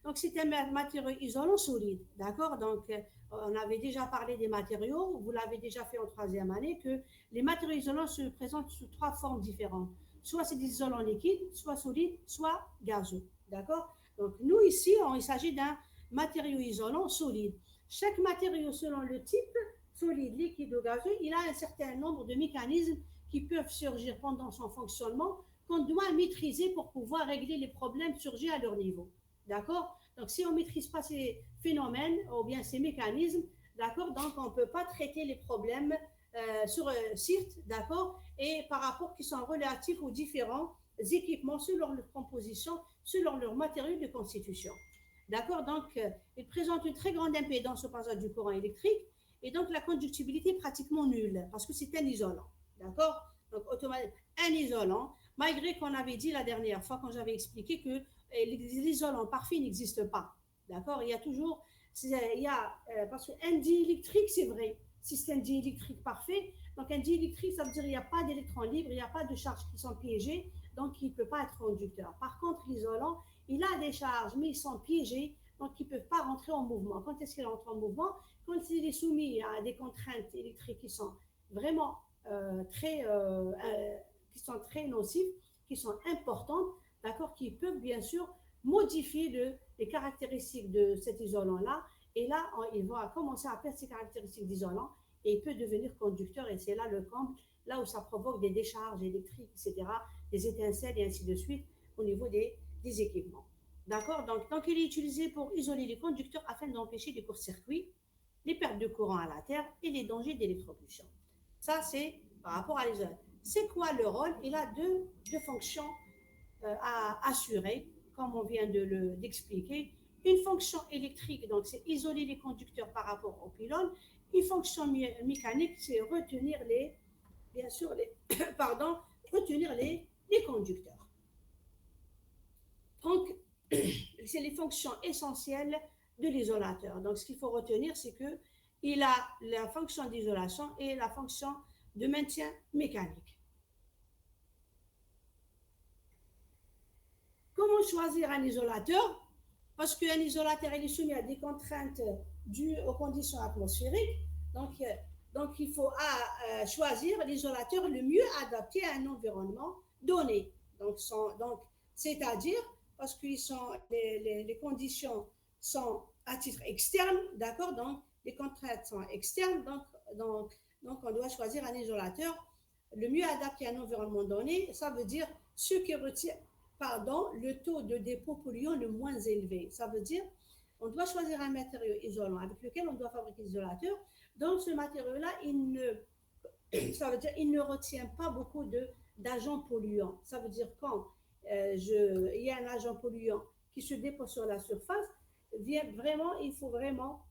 donc c'est un matériau isolant solide. D'accord? Donc, on avait déjà parlé des matériaux, vous l'avez déjà fait en troisième année, que les matériaux isolants se présentent sous trois formes différentes. Soit c'est des isolants liquides, soit solides, soit gazeux. D'accord? Donc, nous ici, il s'agit d'un matériau isolant solide. Chaque matériau, selon le type, solide, liquide ou gazeux, il a un certain nombre de mécanismes qui peuvent surgir pendant son fonctionnement qu'on doit maîtriser pour pouvoir régler les problèmes surgis à leur niveau. D'accord? Donc, si on ne maîtrise pas ces phénomènes ou bien ces mécanismes, d'accord, donc on ne peut pas traiter les problèmes sur site, d'accord, et par rapport qui sont relatifs aux différents équipements selon leur composition, selon leur matériaux de constitution. D'accord? Donc, ils présentent une très grande impédance au passage du courant électrique et donc la conductibilité est pratiquement nulle parce que c'est un isolant. D'accord? Donc, un isolant, malgré qu'on avait dit la dernière fois quand j'avais expliqué que l'isolant parfait n'existe pas. D'accord? Il y a toujours, parce qu'un diélectrique, c'est vrai, si c'est un diélectrique parfait, donc un diélectrique, ça veut dire qu'il n'y a pas d'électrons libres, il n'y a pas de charges qui sont piégées, donc il ne peut pas être conducteur. Par contre, l'isolant, il a des charges, mais ils sont piégés, donc ils ne peuvent pas rentrer en mouvement. Quand est-ce qu'il entre en mouvement? Quand il est soumis à des contraintes électriques qui sont vraiment qui sont très nocives, qui sont importantes, d'accord, qui peuvent bien sûr modifier les caractéristiques de cet isolant-là. Et là, il va commencer à perdre ses caractéristiques d'isolant et il peut devenir conducteur. Et c'est là le comble, là où ça provoque des décharges électriques, etc., des étincelles et ainsi de suite au niveau des équipements. D'accord? Donc, il est utilisé pour isoler les conducteurs afin d'empêcher les courts-circuits, les pertes de courant à la terre et les dangers d'électrocution. Ça, c'est par rapport à l'isolation. C'est quoi le rôle? Il a deux fonctions à assurer, comme on vient d'expliquer. Une fonction électrique, donc c'est isoler les conducteurs par rapport aux pylônes. Une fonction mécanique, c'est retenir retenir les conducteurs. Donc, c'est les fonctions essentielles de l'isolateur. Donc, ce qu'il faut retenir, c'est qu'il a la fonction d'isolation et la fonction de maintien mécanique. Comment choisir un isolateur? Parce qu'un isolateur est soumis à des contraintes dues aux conditions atmosphériques. Donc il faut choisir l'isolateur le mieux adapté à un environnement donné. Donc, c'est-à-dire parce que les conditions sont à titre externe, d'accord? Donc, les contraintes sont externes. Donc, on doit choisir un isolateur le mieux adapté à un environnement donné. Ça veut dire ce qui retient le taux de dépôt polluant le moins élevé. Ça veut dire on doit choisir un matériau isolant avec lequel on doit fabriquer l'isolateur. Dans ce matériau-là, il ne retient pas beaucoup d'agents polluants. Ça veut dire quand il y a un agent polluant qui se dépose sur la surface, il faut vraiment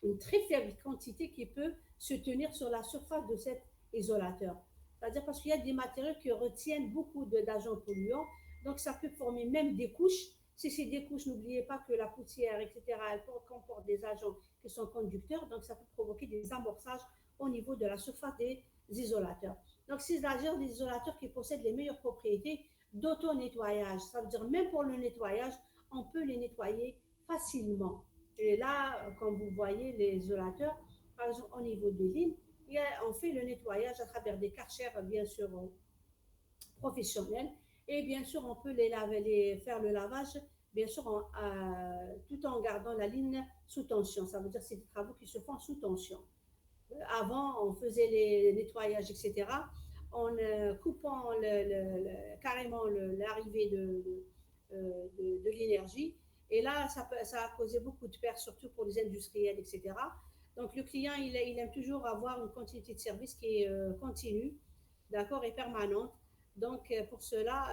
une très faible quantité qui peut se tenir sur la surface de cet isolateur. C'est-à-dire parce qu'il y a des matériaux qui retiennent beaucoup d'agents polluants, donc ça peut former même des couches. Si c'est des couches, n'oubliez pas que la poussière, etc., elle comporte des agents qui sont conducteurs, donc ça peut provoquer des amorçages au niveau de la surface des isolateurs. Donc, c'est des isolateurs qui possèdent les meilleures propriétés d'auto-nettoyage. Ça veut dire même pour le nettoyage, on peut les nettoyer facilement. Et là, comme vous voyez, les isolateurs, par exemple, au niveau des lignes, on fait le nettoyage à travers des karchers, bien sûr, professionnels. Et bien sûr, on peut faire le lavage, bien sûr, tout en gardant la ligne sous tension. Ça veut dire que c'est des travaux qui se font sous tension. Avant, on faisait les nettoyages, etc., en coupant carrément l'arrivée de l'énergie. Et là, ça a causé beaucoup de pertes, surtout pour les industriels, etc. Donc, le client, il aime toujours avoir une continuité de service qui est continue, d'accord, et permanente. Donc, pour cela,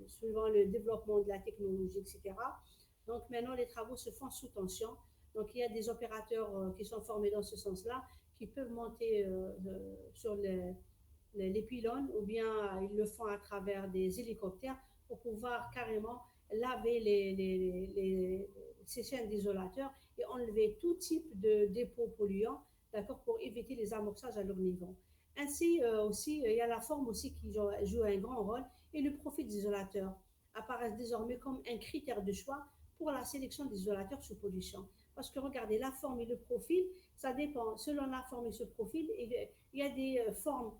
suivant le développement de la technologie, etc., donc maintenant, les travaux se font sous tension. Donc, il y a des opérateurs qui sont formés dans ce sens-là, qui peuvent monter sur les pylônes, ou bien ils le font à travers des hélicoptères pour pouvoir carrément laver ces chaînes d'isolateurs et enlever tout type de dépôts polluants, d'accord, pour éviter les amorçages à leur niveau. Ainsi aussi, il y a la forme aussi qui joue un grand rôle, et le profil des isolateurs apparaissent désormais comme un critère de choix pour la sélection des isolateurs sous pollution. Parce que regardez, la forme et le profil, ça dépend. Selon la forme et ce profil, il y a des formes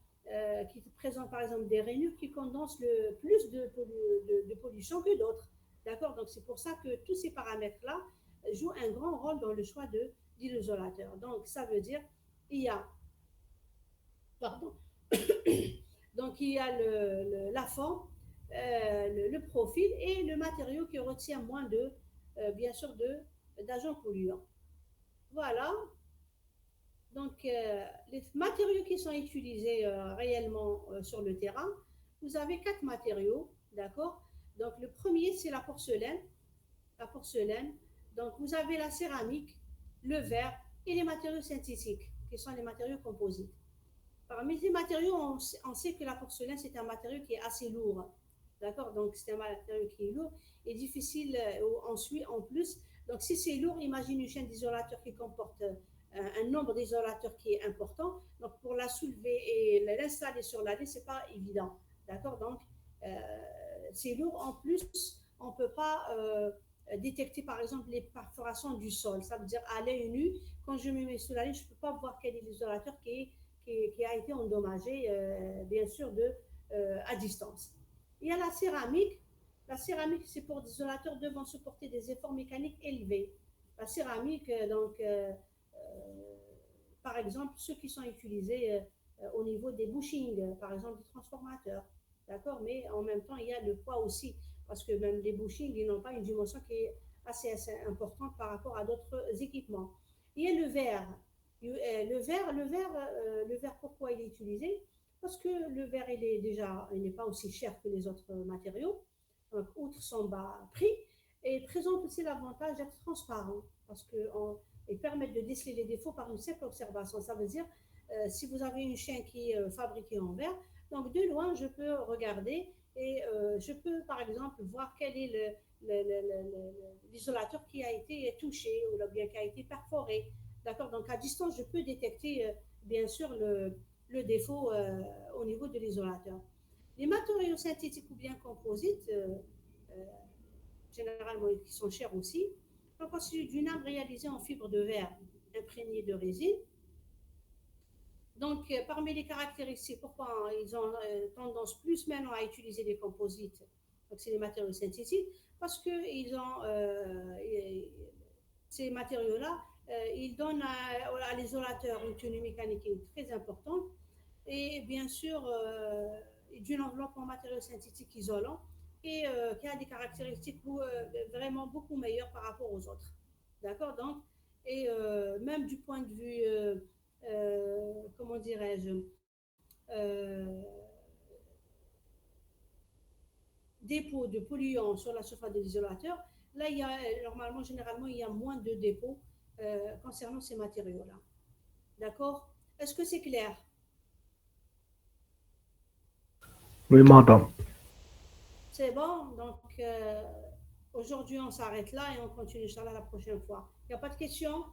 qui présentent par exemple des rainures qui condensent le plus de pollution que d'autres. D'accord. Donc c'est pour ça que tous ces paramètres-là jouent un grand rôle dans le choix de l'isolateur. Donc ça veut dire il y a, pardon, donc il y a la forme, le profil et le matériau qui retient moins de, bien sûr, d'agents polluants. Voilà. Donc, les matériaux qui sont utilisés réellement sur le terrain, vous avez 4 matériaux, d'accord? Donc, le premier, c'est la porcelaine. La porcelaine. Donc, vous avez la céramique, le verre et les matériaux synthétiques, qui sont les matériaux composites. Parmi ces matériaux, on sait que la porcelaine, c'est un matériau qui est assez lourd, d'accord? Donc, c'est un matériau qui est lourd et difficile en plus. Donc, si c'est lourd, imagine une chaîne d'isolateurs qui comporte un nombre d'isolateurs qui est important. Donc, pour la soulever et l'installer sur la liste, ce n'est pas évident. D'accord? Donc, c'est lourd. En plus, on ne peut pas détecter, par exemple, les perforations du sol. Ça veut dire, à l'œil nu, quand je me mets sur la liste, je ne peux pas voir quel est l'isolateur qui a été endommagé, bien sûr, à distance. Il y a la céramique. La céramique, c'est pour des isolateurs devant supporter des efforts mécaniques élevés. La céramique, donc, par exemple, ceux qui sont utilisés au niveau des bushings, par exemple des transformateurs, d'accord? Mais en même temps, il y a le poids aussi, parce que même les bushings, ils n'ont pas une dimension qui est assez importante par rapport à d'autres équipements. Il y a le verre. Le verre, pourquoi il est utilisé? Parce que le verre, il n'est pas aussi cher que les autres matériaux, donc, outre son bas prix, et présente aussi l'avantage d'être transparent, parce qu'ils permettent de déceler les défauts par une simple observation. Ça veut dire, si vous avez une chaîne qui est fabriquée en verre, donc de loin, je peux regarder et je peux, par exemple, voir quel est l'isolateur qui a été touché ou bien qui a été perforé. D'accord? Donc, à distance, je peux détecter, bien sûr, le défaut au niveau de l'isolateur. Les matériaux synthétiques ou bien composites, généralement qui sont chers aussi, sont constitués d'une lame réalisée en fibre de verre imprégnée de résine. Donc, parmi les caractéristiques, pourquoi ils ont tendance plus maintenant à utiliser des composites, donc c'est les matériaux synthétiques, parce que ces matériaux-là, ils donnent à l'isolateur une tenue mécanique très importante et bien sûr d'une enveloppe en matériaux synthétiques isolants et qui a des caractéristiques vraiment beaucoup meilleures par rapport aux autres. D'accord? Donc, et même du point de vue, comment dirais-je, dépôt de polluants sur la surface de l'isolateur, là, normalement, généralement, il y a moins de dépôts concernant ces matériaux-là. D'accord? Est-ce que c'est clair? Oui, madame. C'est bon, donc aujourd'hui on s'arrête là et on continue ça la prochaine fois. Il n'y a pas de questions?